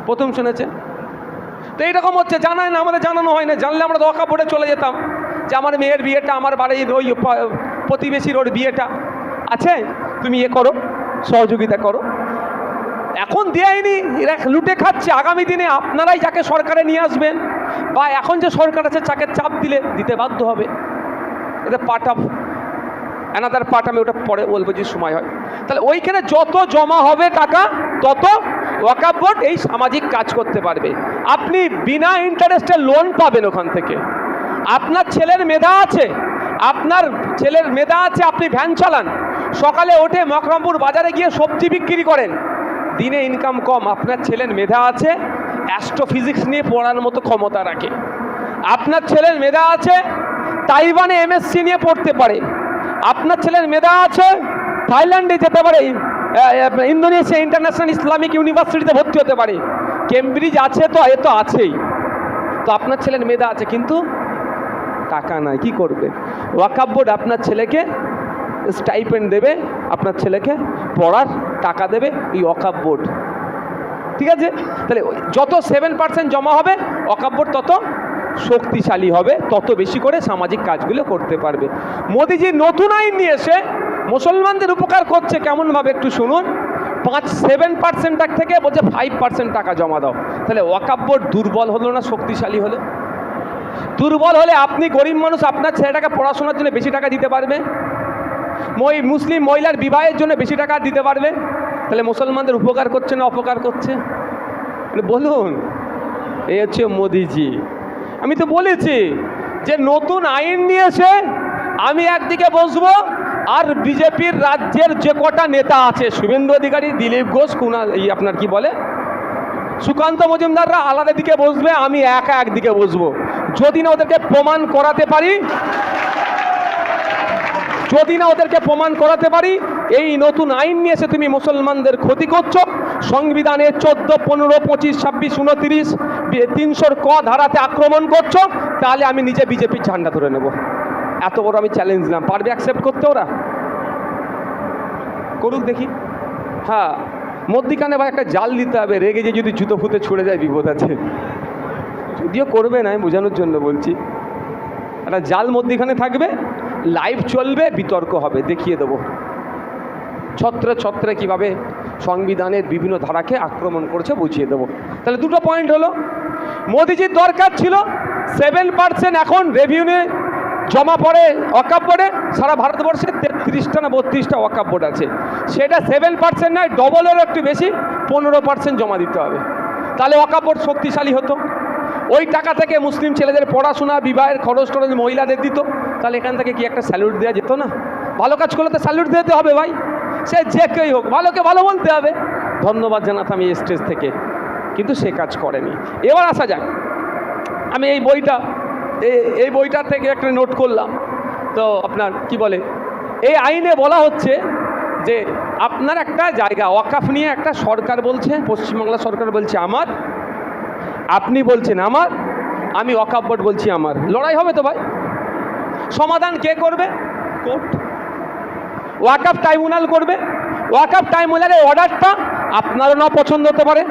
প্রথম শুনেছেন। তো এইরকম হচ্ছে, জানায় না, আমাদের জানানো হয় না। জানলে আমরা তো ওয়াকফ বোর্ডে চলে যেতাম যে আমার মেয়ের বিয়েটা, আমার বাড়ির ওই প্রতিবেশীর ওর বিয়েটা আছে, তুমি করো, সহযোগিতা করো। এখন দেয়নি, এরা লুটে খাচ্ছে। আগামী দিনে আপনারাই যাকে সরকারে নিয়ে আসবেন, বা এখন যে সরকার আছে তাকে চাপ দিলে দিতে বাধ্য হবে। এটা পার্ট অফ অ্যানাদার পার্ট, আমি ওটা পরে বলবো যে সময় হয়। তাহলে ওইখানে যত জমা হবে টাকা, তত ওয়াকফ বোর্ড এই সামাজিক কাজ করতে পারবে। আপনি বিনা ইন্টারেস্টে লোন পাবেন ওখান থেকে। আপনার ছেলের মেধা আছে, আপনি ভ্যান চালান, সকালে ওঠে মকরমপুর বাজারে গিয়ে সবজি বিক্রি করেন, দিনে ইনকাম কম। আপনার ছেলের মেধা আছে, অ্যাস্ট্রোফিজিক্স নিয়ে পড়ার মতো ক্ষমতা রাখে। আপনার ছেলের মেধা আছে, তাইওয়ানে এমএসসি নিয়ে পড়তে পারে। আপনার ছেলের মেধা আছে, থাইল্যান্ডে যেতে পারে, ইন্দোনেশিয়া ইন্টারন্যাশনাল ইসলামিক ইউনিভার্সিটিতে ভর্তি হতে পারে। কেমব্রিজ আছে, তো এ তো আছেই। তো আপনার ছেলের মেধা আছে, কিন্তু টাকা নাই, কি করবে? ওয়াকফ বোর্ড আপনার ছেলেকে স্টাইপেন্ড দেবে, আপনার ছেলেকে পড়ার টাকা দেবে এই ওয়াকফ বোর্ড, ঠিক আছে? তাহলে যত 7% জমা হবে, ওয়াকফ বোর্ড তত শক্তিশালী হবে, তত বেশি করে সামাজিক কাজগুলো করতে পারবে। মোদিজি নতুন আইন নিয়ে এসে মুসলমানদের উপকার করছে কেমনভাবে একটু শুনুন। 7% থেকে বলছে 5% টাকা জমা দাও। তাহলে ওয়াকফ বোর্ড দুর্বল হলো না শক্তিশালী হলো? দুর্বল হলে আপনি গরিব মানুষ, আপনার ছেলেটাকে পড়াশোনার জন্য বেশি টাকা দিতে পারবে, মুসলিম মহিলার বিবাহের জন্য বেশি টাকা দিতে পারবে। তাহলে মুসলমানদের উপকার করছে না অপকার করছে? বলুন। এই হচ্ছে মোদিজি। আমি তো বলেছি যে নতুন আইন নিয়েছে, আমি একদিকে বসবো, আর বিজেপির রাজ্যের যে কটা নেতা আছে, শুভেন্দু অধিকারী, দিলীপ ঘোষ, আপনার কি বলে, সুকান্ত মজুমদাররা আলাদা দিকে বসবে, আমি একা একদিকে বসবো। যদি না ওদেরকে প্রমাণ করাতে পারি এই নতুন আইন নিয়ে এসে তুমি মুসলমানদের ক্ষতি করছো, সংবিধানের 14, 15, 25, 26, 29, 300 ক ধারাতে আক্রমণ করছো, তাহলে আমি নিজে বিজেপির ঝান্ডা ধরে নেব। এত বড় আমি চ্যালেঞ্জ দিলাম, পারবে অ্যাকসেপ্ট করতে? ওরা করুক দেখি। হ্যাঁ, মধ্যিখানে বা একটা জাল দিতে হবে, রেগে যে যদি জুতো ফুতে ছুড়ে যায় বিপদ আছে। যদিও করবে না, আমি বোঝানোর জন্য বলছি। একটা জাল মধ্যিখানে থাকবে, লাইভ চলবে, বিতর্ক হবে, দেখিয়ে দেবো ছত্রে ছত্রে কীভাবে সংবিধানের বিভিন্ন ধারাকে আক্রমণ করছে, বুঝিয়ে দেবো। তাহলে দুটো পয়েন্ট হলো, মোদিজির দরকার ছিল 7% এখন রেভিনিউ জমা পড়ে ওয়াকফ বোর্ডে। সারা ভারতবর্ষে 33টা না 32টা ওয়াকফ বোর্ড আছে, সেটা 7% নয়, ডবলেরও একটু বেশি, 15% জমা দিতে হবে। তাহলে ওয়াকফ বোর্ড শক্তিশালী হতো। ওই টাকা থেকে মুসলিম ছেলেদের পড়াশোনা, বিবাহের খরচ টরচ মহিলাদের দিত। তাহলে এখান থেকে কি একটা স্যালুট দেওয়া যেত না? ভালো কাজ করলে তো স্যালুট দিতে হবে ভাই, সে যে কেউই হোক, ভালোকে ভালো বলতে হবে, ধন্যবাদ জানাতাম এই স্টেজ থেকে। কিন্তু সে কাজ করেনি। এবার আসা যাক, আমি এই বইটার থেকে একটা নোট করলাম। তো আপনার কি বলে, এই আইনে বলা হচ্ছে যে আপনার একটা জায়গা ওয়াকফ নিয়ে একটা সরকার বলছে, পশ্চিমবাংলা সরকার বলছে আমার, আপনি বলছেন আমার, আমি ওয়াকফ বোর্ড বলছি আমার। লড়াই হবে তো ভাই। সমাধান কে করবে? কোর্ট। ওয়াকফ ট্রাইব্যুনাল করবে। ওয়াকফ ট্রাইব্যুনালের অর্ডারটা আপনারও না পছন্দ হতে পারে,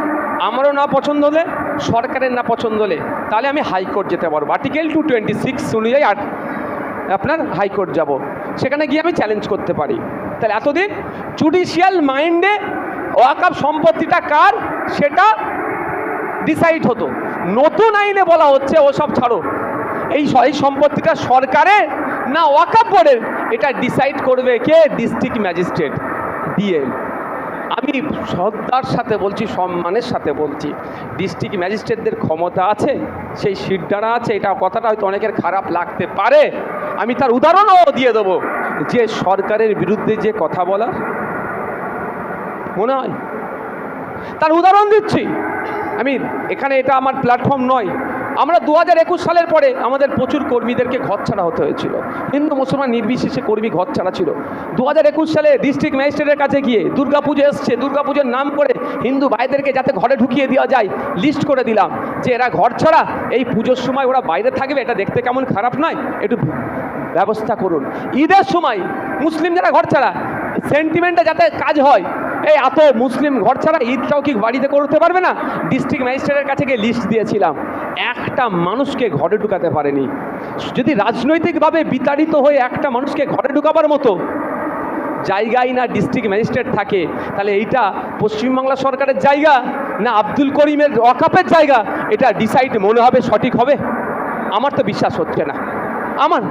আমারও না পছন্দ হলে, সরকারের না পছন্দ হলে, তাহলে আমি হাইকোর্ট যেতে পারবো। আর্টিকেল 226 অনুযায়ী আপনার হাইকোর্ট যাব, সেখানে গিয়ে আমি চ্যালেঞ্জ করতে পারি। তাহলে এতদিন জুডিশিয়াল মাইন্ডে ওয়াকফ সম্পত্তিটা কার সেটা ডিসাইড হতো। নতুন আইনে বলা হচ্ছে ওসব ছাড়ো, এই সম্পত্তিটা সরকারের না ওয়াকফ বোর্ডের, এটা ডিসাইড করবে কে? District magistrate, DM. আমি শ্রদ্ধার সাথে বলছি, সম্মানের সাথে বলছি, ডিস্ট্রিক্ট ম্যাজিস্ট্রেটদের ক্ষমতা আছে, সেই সিটদারা আছে। এটা কথাটা হয়তো অনেকের খারাপ লাগতে পারে, আমি তার উদাহরণও দিয়ে দেবো। যে সরকারের বিরুদ্ধে যে কথা বলার মনে হয়, তার উদাহরণ দিচ্ছি আমি এখানে। এটা আমার প্ল্যাটফর্ম নয়। আমরা 2021 সালের পরে আমাদের প্রচুর কর্মীদেরকে ঘর ছাড়া হতে হয়েছিল, হিন্দু মুসলমান নির্বিশেষে কর্মী ঘর ছাড়া ছিল। 2021 সালে ডিস্ট্রিক্ট ম্যাজিস্ট্রেটের কাছে গিয়ে, দুর্গাপুজো এসছে, দুর্গাপুজোর নাম করে হিন্দু ভাইদেরকে যাতে ঘরে ঢুকিয়ে দেওয়া যায় লিস্ট করে দিলাম, যে এরা ঘর ছাড়া, এই পুজোর সময় ওরা বাইরে থাকবে, এটা দেখতে কেমন খারাপ নয়, একটু ব্যবস্থা করুন। ঈদের সময় মুসলিম যারা ঘর ছাড়া, সেন্টিমেন্টে যাতে কাজ হয়, এই এত মুসলিম ঘর ছাড়া ঈদটাও কি বাড়িতে করতে পারবে না? ডিস্ট্রিক্ট ম্যাজিস্ট্রেটের কাছে গিয়ে লিস্ট দিয়েছিলাম। একটা মানুষকে ঘরে ঢুকাতে পারেনি। যদি রাজনৈতিকভাবে বিতাড়িত হয়ে একটা মানুষকে ঘরে ঢুকাবার মতো জায়গায় না ডিস্ট্রিক্ট ম্যাজিস্ট্রেট থাকে, তাহলে এইটা পশ্চিমবাংলা সরকারের জায়গা না আব্দুল করিমের ওয়াকাফের জায়গা, এটা ডিসাইড মনে হবে সঠিক হবে? আমার তো বিশ্বাস হচ্ছে না। আমার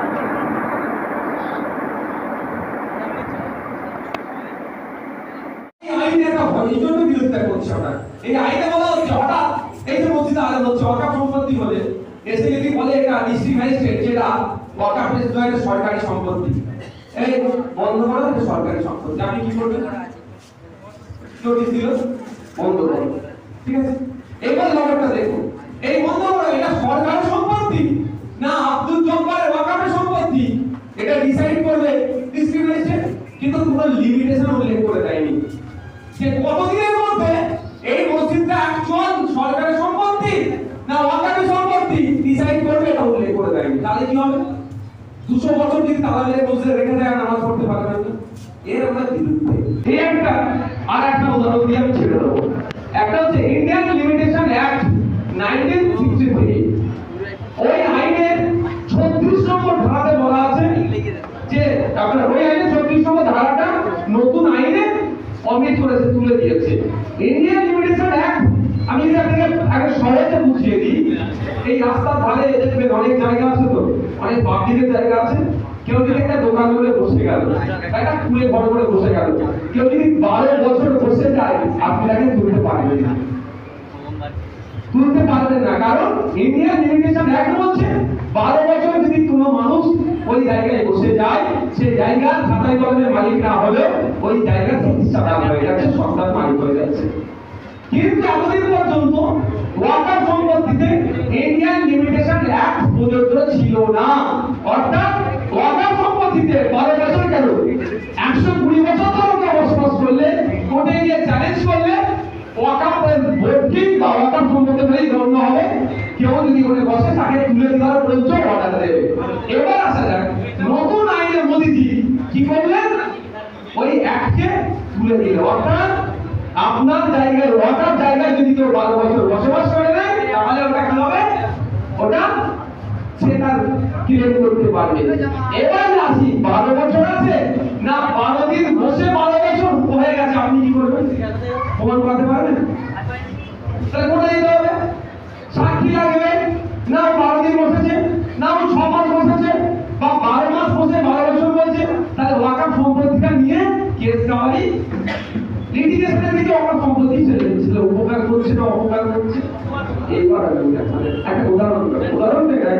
এই জন্য বিরোধিতা করছে আমরা। এই আইনে বলা হচ্ছে হঠাৎ এই যে মসজিদ আলাদা হচ্ছে ওয়াকাফ সম্পত্তি হলে এসে যদি বলে এটা ডিস্ট্রিক্ট ম্যাজিস্ট্রেট যেটা ওয়াকাফের একটা সরকারি সম্পত্তি, এই বন্ধ করা এটা সরকারি সম্পত্তি, আপনি কি করবেন? নোটিশ দিল, বন্ধ করো, ঠিক আছে? এবার ব্যাপারটা দেখুন, এই বন্ধ করো এটা সরকারি সম্পত্তি না আব্দুল জব্বারের ওয়াকাফের সম্পত্তি, এটা ডিসাইড করবে ডিস্ট্রিক্ট ম্যাজিস্ট্রেট। কিন্তু কোনো লিমিটেশন উল্লেখ করে দেয়নি যে কতদিনের মধ্যে এই মসজিদটা অ্যাকচুয়াল সরকারি সম্পত্তি না ওয়াকাফি সম্পত্তি ডিসাইড করবে, এটা উল্লেখ করে দেয়নি। তাহলে কি হবে? 200 বছর যদি তালা মেরে মসজিদে রেখে দেয় নামাজ পড়তে পারবে না, এর আমরা বিরুদ্ধে। এই একটা আর একটা উদাহরণ দিয়ে আমি ছেড়ে দেবো। একটা হচ্ছে ইন্ডিয়ান লিমিটেশন অ্যাক্ট 1963। ওই আইনের 36 নম্বর ধারাতে বলা আছে যে আপনার ওই আইনের 36 নম্বর ধারাটা নতুন আইনে অমিট করেছে, তুলে দিয়েছে। ইন্ডিয়ান লিমিটেশন অ্যাক্ট আমি যদি আপনাকে আগে সহজে বুঝিয়ে দিই, এই রাস্তার ধারে দেখবেন অনেক জায়গা আছে, তো অনেক পাবলিকের জায়গা আছে। কেউ যদি একটা দোকান করে বসে গেল, একটা খুলে বড় করে বসে গেল, কেউ যদি 12 বছর বসে যায় আপনি তাকে তুলতে পারবেন না, তুলতে পারবেন না। কারণ ইন্ডিয়ান লিমিটেশন অ্যাক্ট বলছে 12 বছর যদি কোনো মানুষ ওই জায়গায় বসে যায়, সেই জায়গার খাতায় কলমের মালিক না হলে ওই জায়গার প্রতিষ্ঠাতা হয়ে যাচ্ছে, সরকার মালিক হয়ে যাচ্ছে। কিন্তু এতদিন পর্যন্ত ওয়াকাফ সম্পত্তিতে ইন্ডিয়ান লিমিটেশন অ্যাক্ট প্রযোজ্য ছিল না। অর্থাৎ ওয়াকাফ সম্পত্তিতে 12 বছর কেন 120 বছর ধরে বসবাস করলে কোর্টে গিয়ে চ্যালেঞ্জ করলে ওয়াকাফের ভর্তি বা ওয়াকাফ সম্পত্তি বলেই গণ্য হবে। কেউ যদি ওখানে বসে তাকে তুলে দেওয়ার পর্যন্ত অর্ডার দেবে। এবার আসা যাক নতুন আইনে মোদিজি কি করলেন, ওই অ্যাক্টকে তুলে দিল। অর্থাৎ আপনার জায়গায় ওয়াকাফ জায়গায় যদি কেউ 12 বছর বসবাস করে নেয় তাহলে ওটা কি হবে, ওটা সে তার ক্লেম করতে পারবে। এবার আসি 12 বছর আছে না 12 দিন বসে 12 বছর হয়ে গেছে, আপনি কি করবেন? প্রমাণ করতে পারবেন? তাহলে কোথায় যেতে হবে? সাক্ষী লাগবে না 12 দিন বসেছে না 6 মাস বসেছে বা 12 মাস বসে 12 বছর বলছে, তাহলে ওয়াকাফ সম্পত্তিটা নিয়ে কেস দেওয়ারই লিটিগেশনের দিকে ওয়াকাফ সম্পত্তি ছেড়ে দিচ্ছিল, উপকার করছে না অপকার করছে। এইবার আমি একটা উদাহরণ দেখাই।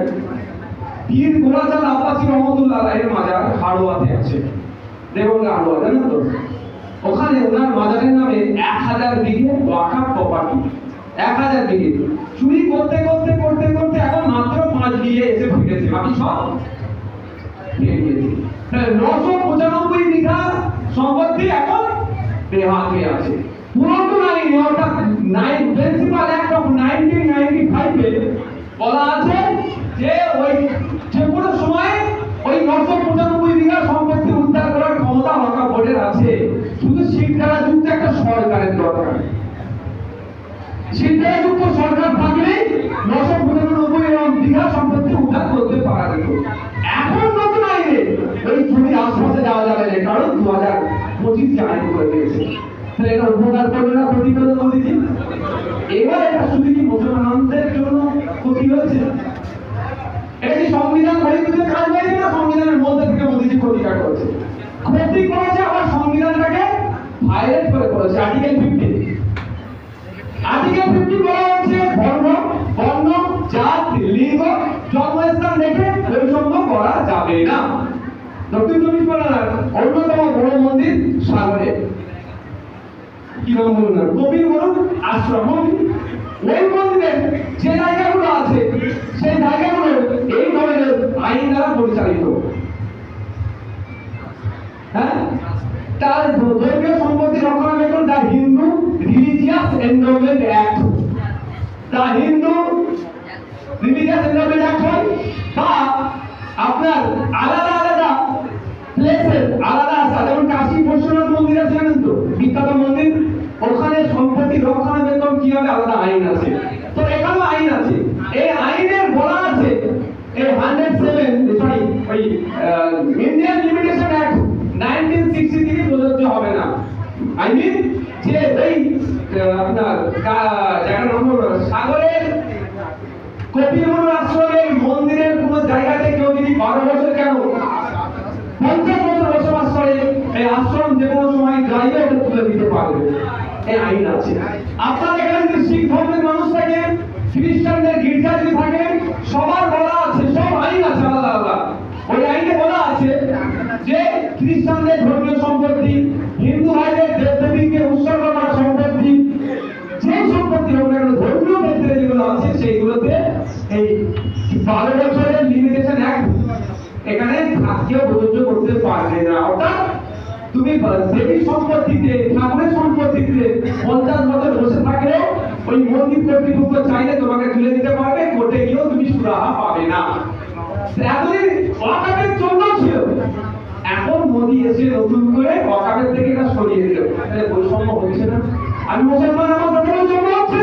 পীর গোলাজান আব্বাসী রহমতুল্লাহ আলাইহির মাজার হাড়োয়াতে আছে, দেবঙ্গা হাড়োয়া, জানেন তো? ওখানে ওনার মাজারের নামে 1000 বিঘে ওয়াকাফ প্রপার্টি, 1000 বিঘে চুরি করতে করতে করতে করতে এখন মাত্র 5 বিঘে এসে ফিরেছে, বাকি সব নিয়ে নিয়েছে। 995 বিঘা সম্পত্তি এখন বেহাকে আছে। পুরাতন আইনে অর্থাৎ প্রিন্সিপাল অ্যাক্ট অফ 1995 এ বলা আছে যে ওই যে কোনো সময় ওই 995 বিঘা সম্পত্তি উদ্ধার করার ক্ষমতা ওয়াকাফ বোর্ডের আছে। শুধু শিক্ষারা যুক্ত একটা সরকারের দরকার, শিক্ষারা যুক্ত সরকার থাকলেই 995 বিঘা সম্পত্তি উদ্ধার করতে পারা যেত। এখন নতুন আইনে ওই জমির আশপাশে যাওয়া যাবে না, কারণ 2025 আইন করে দিয়েছে। তাহলে এটা উপকার করবে না ক্ষতি করবে মোদিজি? এবার এটা শুধু কি মুসলমানদের জন্য ক্ষতি হয়েছে? এটা কি সংবিধান বহির্ভূত কাজ হয়েছে না সংবিধানের মধ্যে থেকে মোদিজি ক্ষতিকার করেছে? ক্ষতি করেছে আবার সংবিধানটাকে ভায়োলেট করে করেছে। আর্টিকেল 50 বলা হচ্ছে বর্ণ জাত লিঙ্গ জন্মস্থান দেখে বৈষম্য করা যাবে না। দক্ষিণ 24 পরগনার অন্যতম বড় মন্দির সাগরে কি নাম বলুন না, কবির বলুন আশ্রম মন্দির, ওই মন্দিরের যে জায়গাগুলো আছে সেই জায়গাগুলো এই ধরনের আইন দ্বারা পরিচালিত। হ্যাঁ, তার ধর্মীয় সম্পত্তি রক্ষণাবেক্ষণ the Hindu religious endowment act, the Hindu religious endowment act হয়, বা আপনার আলাদা আলাদা প্লেসের আলাদা আছে। যেমন কাশী বিশ্বনাথ মন্দির আছে, জানেন তো, বিখ্যাত মন্দির, ওখানে সম্পত্তি রক্ষণাবেক্ষণ কি হবে আলাদা আইন আছে। তো এখানেও আইন আছে। এই আই মিন যে এই আপনার জায়গা নম্বর সাগরের কপিলমুনি আশ্রমের মন্দিরের কোন জায়গাতে কেউ যদি 12 বছর কেন 50 বছর বসবাস করে, এই আশ্রম যে কোনো সময় গাড়িতে ওটা তুলে দিতে পারবে, এই আইন আছে। আপনার এখানে যদি শিখ ধর্মের মানুষ থাকে, খ্রিস্টানদের গির্জা যদি থাকে, সবার বলা আছে, সব আইন আছে আলাদা আলাদা। ওই আইনে বলা আছে যে খ্রিস্টানদের ধর্মীয় সম্পত্তি, হিন্দু ভাইদের দেবদেবীকে উৎসর্গ করা সম্পত্তি, যে সম্পত্তি হোক না কেন ধর্মীয় ক্ষেত্রে যেগুলো আছে সেইগুলোতে এই 12 বছরের লিমিটেশন অ্যাক্ট এখানে কেউ প্রযোজ্য করতে পারবে না। অর্থাৎ তুমি দেবী সম্পত্তিতে, ঠাকুরের সম্পত্তিতে 50 বছর বসে থাকলে ওই মন্দির কর্তৃপক্ষ চাইলে তোমাকে তুলে দিতে পারবে, কোর্টে গিয়েও তুমি সুরাহা পাবে না। এতদিন ওয়াকাফের জন্য ছিল, এখন মোদি এসে নতুন করে ওয়াকাফের থেকে এটা সরিয়ে দিল। তাহলে বৈষম্য হচ্ছে না? আমি মুসলমান, আমার সাথে বৈষম্য হচ্ছে।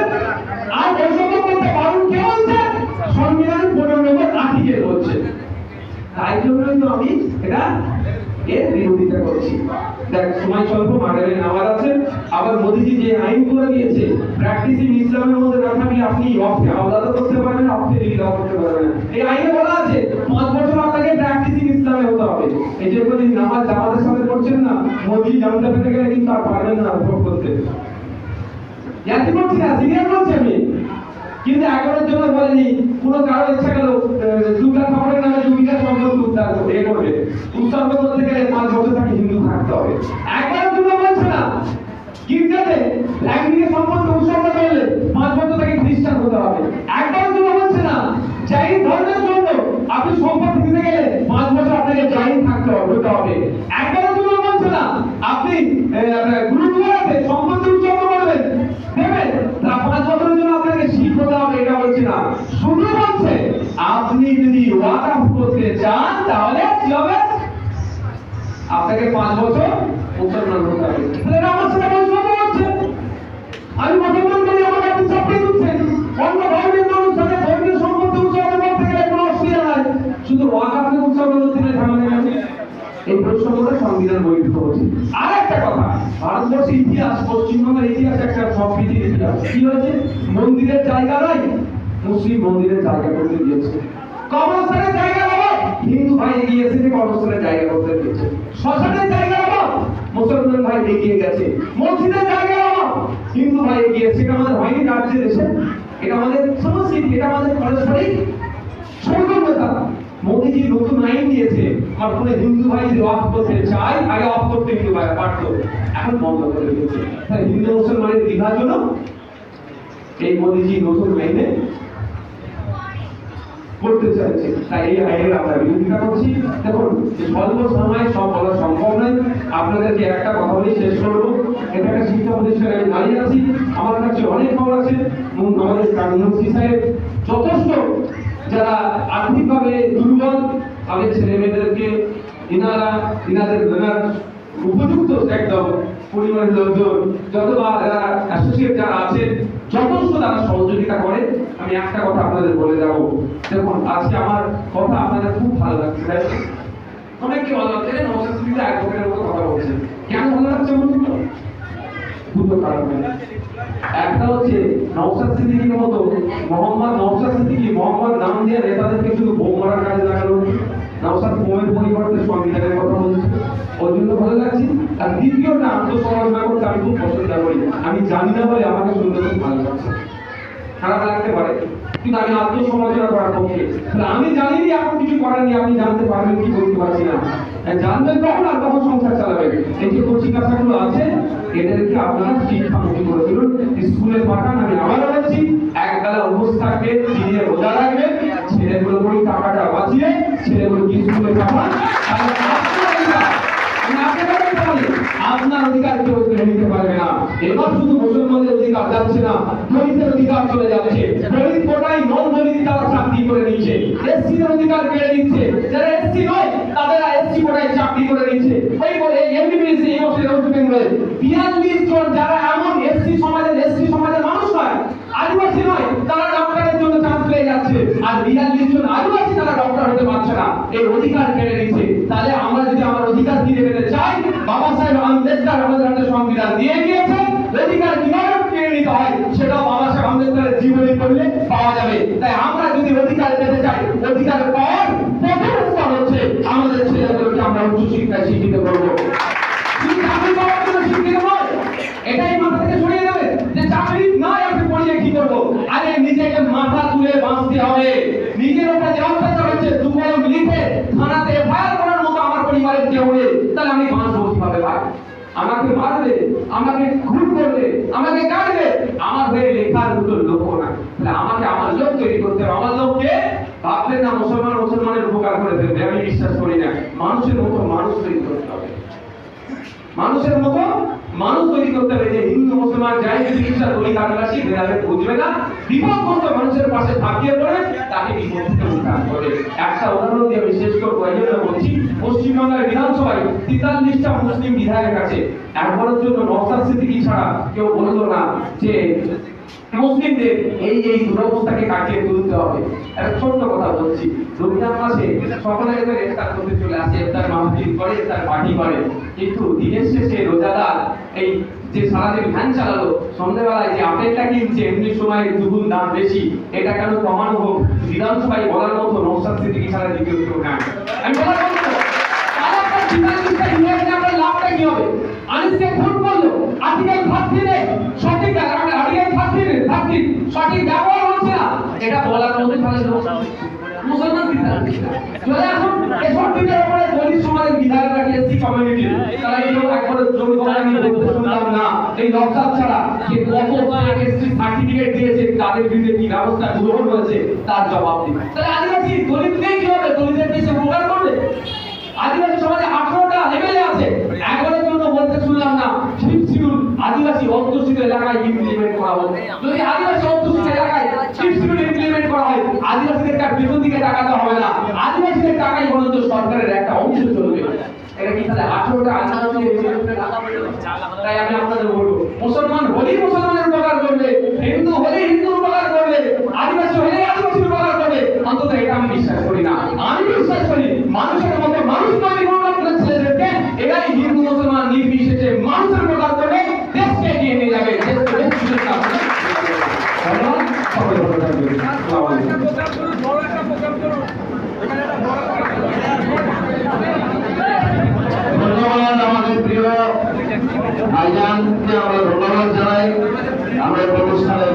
আর বৈষম্য করতে বারণ কে বলছে? সংবিধান 15 নম্বর আর্টিকেল বলছে। তাই জন্যই তো আমি এটা এর বিরোধিতা করছি। দেখ, সময় স্বল্প, মাগরিবের নামাজ আছে। আবার মোদিজি যে আইন করে দিয়েছে, প্র্যাকটিসিং ইসলামের মধ্যে না থাকলে আপনি অফে আলাদা করতে পারবেন, অফে রিলা করতে পারবেন। এই আইনে বলা আছে 5 বছর আপনাকে প্র্যাকটিসিং ইসলামে হতে হবে। এই যে কোন নামাজ জামাতের সাথে পড়ছেন না, মোদি জানতে পেরে গেলে কিন্তু আর পারবেন না ভোট করতে। ইয়াতি করছি না, সিনিয়র বলছি আমি। কিন্তু একবারের জন্য বলেনি, কোনো কারো ইচ্ছা গেল দুর্গা ঠাকুরের নামে 2 বিঘা সম্পত্তি উৎসর্গ করতে গেলে 5 বছর তাকে হিন্দু থাকতে হবে। একবারের জন্য বলছে না, গির্জাতে 1 বিঘা সম্পত্তি উৎসর্গ করলে 5 বছর তাকে খ্রিস্টান হতে হবে। একবারের জন্য বলছে না, জৈন ধর্মের জন্য আপনি সম্পত্তি দিতে গেলে 5 বছর আপনাকে জৈন থাকতে হবে। একবারের জন্য বলছে না, আপনি গুরুদুয়ারাতে সম্পত্তি উৎসর্গ করবেন, দেবেন, তা 5 বছরের জন্য আপনাকে শিখ হতে হবে, এটা বলছে না। শুধু বলছে আপনি যদি ওয়াকাফ করতে চান তাহলে কি হবে? আপনাকে 5 বছর মুসলমান হতে হবে। তাহলে আমার সাথে বৈষম্য হচ্ছে। আমি মুসলমান বলি, আমাকে আপনি চাপিয়ে দিচ্ছেন। অন্য ধর্মের মানুষ সাথে ধর্মীয় সম্পত্তি উৎসর্গ করতে গেলে কোনো অসুবিধা নাই, শুধু ওয়াকাফকে উৎসর্গ করতে গেলে ঝামেলা নেই। এই প্রশ্নটা সংবিধান বৈধ হচ্ছে। আর একটা কথা, ভারতবর্ষের ইতিহাস, পশ্চিমবঙ্গের ইতিহাস একটা সম্প্রীতির ইতিহাস। কি হয়েছে? মন্দিরের জায়গা নাই, মুসলিম মন্দিরের জায়গা করতে দিয়েছে। কবরস্থানের জায়গা অভাব, হিন্দু ভাই এগিয়ে এসেছে কবরস্থানের জায়গা করতে দিয়েছে। শ্মশানের জায়গা অভাব, মুসলমান ভাই এগিয়ে গেছে। মসজিদের জায়গা অভাব, হিন্দু ভাই এগিয়ে এসেছে। এটা আমাদের হয়নি রাজ্যে দেশে, এটা আমাদের সংস্কৃতি, এটা আমাদের পারস্পরিক সৌজন্যতা। মোদিজি নতুন আইন দিয়েছে, আর কোনো হিন্দু ভাই যদি অফ করতে চায়, আগে অফ করতে হিন্দু ভাই পারতো, এখন বন্ধ করে দিয়েছে। তাই হিন্দু মুসলমানের বিভাজন এই মোদিজি নতুন আইনে করতে চাইছে। তাই এই আইনের আমরা বিরোধিতা করছি। দেখুন, স্বল্প সময় সব বলা সম্ভব নয়। আপনাদেরকে একটা কথা বলে শেষ করবো। এটা একটা শিক্ষা প্রতিষ্ঠানে আমি দাঁড়িয়ে আছি, আমার কাছে অনেক খবর আছে। আমাদের কানুনসি সাহেব যথেষ্ট যারা আর্থিকভাবে দুর্বল, তাদের ছেলে মেয়েদেরকে ইনাদের উপযুক্ত একদম পরিবারের লোকজন, যত অ্যাসোসিয়েট যারা আছে, যথেষ্ট তারা সহযোগিতা করে। আমি একটা কথা আপনাদের বলে যাবো। দেখুন, আজকে আমার কথা আপনাদের খুব ভালো লাগছে, তাই অনেকে ভালো লাগছে, নওশাদ সিদ্দিকী অ্যাডভোকেটের মতো কথা বলছে। কেন ভালো লাগছে বলুন তো? দুটো কারণ। একটা হচ্ছে নওশাদ সিদ্দিকীর মতো মোহাম্মদ নাম দিয়ে নেতাদেরকে শুধু বোম মারার কাজে লাগানো। নওশাদ বোমের পরিবর্তে সংবিধানের কথা বলছে, ওই জন্য ভালো লাগছে। আর দ্বিতীয়টা, আত্মসমালোচনা করতে আমি খুব পছন্দ করি। আমি জানি না বলে আমাকে শুনতে খুব ভালো লাগছে, খারাপ লাগতে পারে, কিন্তু আমি আত্মসমালোচনা করার পক্ষে। আমি জানি না এখন কিছু করার নেই, আপনি জানতে পারবেন কি করতে পারছি না, জানবেন তখন আর তখন সংসার চালাবেন। এই যে কচি কাঁচাগুলো আছে, এদেরকে আপনারা শিক্ষামুখী করে তুলুন, স্কুলে পাঠান। আমি আবারও বলছি, একবেলা উপোস থাকবে, দিনে রোজা রাখবে, ছেলেগুলো করে টাকাটা বাঁচিয়ে ছেলেগুলোকে স্কুলে পাঠান। আপনার অধিকার কেউ কেড়ে নিতে পারবে না। এবার শুধু মুসলমানদের অধিকার যাচ্ছে না, দলিতের অধিকার চলে যাচ্ছে। দলিত কোটাই নন দলিত তারা চাকরি করে নিচ্ছে, এসসিদের অধিকার কেড়ে নিচ্ছে। যারা এসসি নয় তারা এসসি কোটায় চাকরি করে নিচ্ছে। ওই বলে এমবিবিএস ইউনিভার্সিটি অফ বেঙ্গল 42 জন যারা এমন এসসি সমাজের মানুষ নয়, আদিবাসী নয়, তারা ডক্টরের জন্য চান্স পেয়ে যাচ্ছে। আর 42 জন আদিবাসী তারা ডক্টর হতে পারছে না, এই অধিকার কেড়ে নিচ্ছে। তাহলে আমরা যদি আমার অধিকার ফিরে পেতে চাই, বাবা সাহেব আম্বেদকর আমাদের হাতে সংবিধান দিয়ে গিয়েছেন, অধিকার কিভাবে কেড়ে নিতে হয় সেটাও বাবা সাহেব আম্বেদকরের জীবনী পড়লে পাওয়া যাবে। তাই আমরা যদি অধিকার পেতে চাই, অধিকার পাওয়ার প্রথম স্তর হচ্ছে আমাদের ছেলেদেরকে আমরা উচ্চশিক্ষায় শিক্ষিত করবো। শুধু চাকরি পাওয়ার জন্য শিক্ষিত নয়, এটাই মাথা থেকে সরিয়ে দেবে যে চাকরি নয় আপনি পড়িয়ে কি করবো। আরে নিজেকে মাথা তুলে বাঁচতে হবে। নিজের উপর যে অত্যাচার হচ্ছে, দুপুরে লিখে থানাতে এফআইআর করার মতো আমার পরিবারের কেউ নেই, তাহলে আমি বাঁচবো কিভাবে ভাই? আমাকে মারবে, আমাকে খুন করবে, আমাকে কাটবে, আমার হয়ে লেখার দুটো লোক না। তাহলে আমাকে আমার লোক তৈরি করতে হবে। আমার লোককে ভাববেন না মুসলমানের উপকার করে দেবে, আমি বিশ্বাস করি না। মানুষের মতো মানুষ তৈরি করতে হবে, মানুষের মতো মানুষ তৈরি করতে হবে। যে হিন্দু মুসলমান যাই চিকিৎসা করি আদিবাসী ভেদাভেদ বুঝবে না, বিপদগ্রস্ত মানুষের পাশে থাকিয়ে পড়ে তাকে বিপদ থেকে উদ্ধার করে। একটা উদাহরণ দিয়ে আমি শেষ করবো, এই জন্য বলছি, পশ্চিমবাংলার বিধানসভায় 43টা মুসলিম বিধায়ক আছে। একবারের জন্য নওশাদ সিদ্দিকী ছাড়া কেউ বলতো না যে মুসলিমদের এই দুরবস্থাকে কাটিয়ে তুলতে হবে। একটা ছোট্ট কথা বলছি, রমজান মাসে সকলে ইফতার করতে চলে আসে, ইফতার মাহফিল করে, ইফতার পার্টি করে, কিন্তু দিনের শেষে রোজাদার এই যে সারাদিন ভ্যান চালালো, সন্ধ্যেবেলায় যে আপেলটা কিনছে এমনি সময় দুগুণ দাম বেশি, এটা কেন কমানো হোক। বিধানসভায় বলার মতো নওশাদ সিদ্দিকী ছাড়া দ্বিতীয় কেউ না। আমি বলার মতো আমরা লাভটা কি হবে? আনিসকে ফোন করলো, আর্টিকেল 30 সঠিক সঠিক ব্যবহার হচ্ছে না, এটা বলার মতো মুসলমান চলে আসুন। এসব দিকের উপরে দলিত সমাজের বিধায়করা এসসি কমিউনিটি, তারা এই একবারে জমি জমা নিয়ে বলতে শুনলাম না। এই নওশাদ ছাড়া যে কত এসসি সার্টিফিকেট দিয়েছে, তাদের বিরুদ্ধে কি ব্যবস্থা গ্রহণ হয়েছে তার জবাব দিন। তাহলে আদিবাসী দলিত নেই কি হবে? দলিতের দেশে উপকার করবে? আদিবাসী সমাজে 18টা এমএলএ আছে, একবারের জন্য বলতে শুনলাম না ফিফথ শিডিউল আদিবাসী অধ্যুষিত এলাকায় ইমপ্লিমেন্ট করা হবে। যদি আদিবাসী অধ্যুষিত এলাকায় ফিফথ শিডিউল ইমপ্লিমেন্ট করা হয়, আদিবাসীদের কার পেছন দিকে টাকাতে হবে না, আদিবাসীদের টাকাই বরঞ্চ সরকারের একটা অংশ চলবে। এটা কি তাহলে 18টা আদিবাসী তাই আমি আপনাদের বলবো, মুসলমান হলেই মুসলমানের উপকার করবে, হিন্দু হলেই হিন্দুর উপকার করবে, আদিবাসী হলেই আদিবাসীর উপকার করবে। অন্তত এটা আমি বিশ্বাস করি না। আমি বিশ্বাস করি মানুষের মতো মানুষ তৈরি করুন আপনার ছেলেদেরকে, এরাই হিন্দু মুসলমান নির্বিশেষে মানুষের উপকার করবে, দেশকে এগিয়ে নিয়ে যাবে। ধন্যবাদ, সকলে ভালো থাকবেন। আসসালামু আলাইকুম। ধন্যবাদ আমাদের প্রিয় ভাইজানকে আমরা ধন্যবাদ জানাই। আমরা প্রতিষ্ঠানের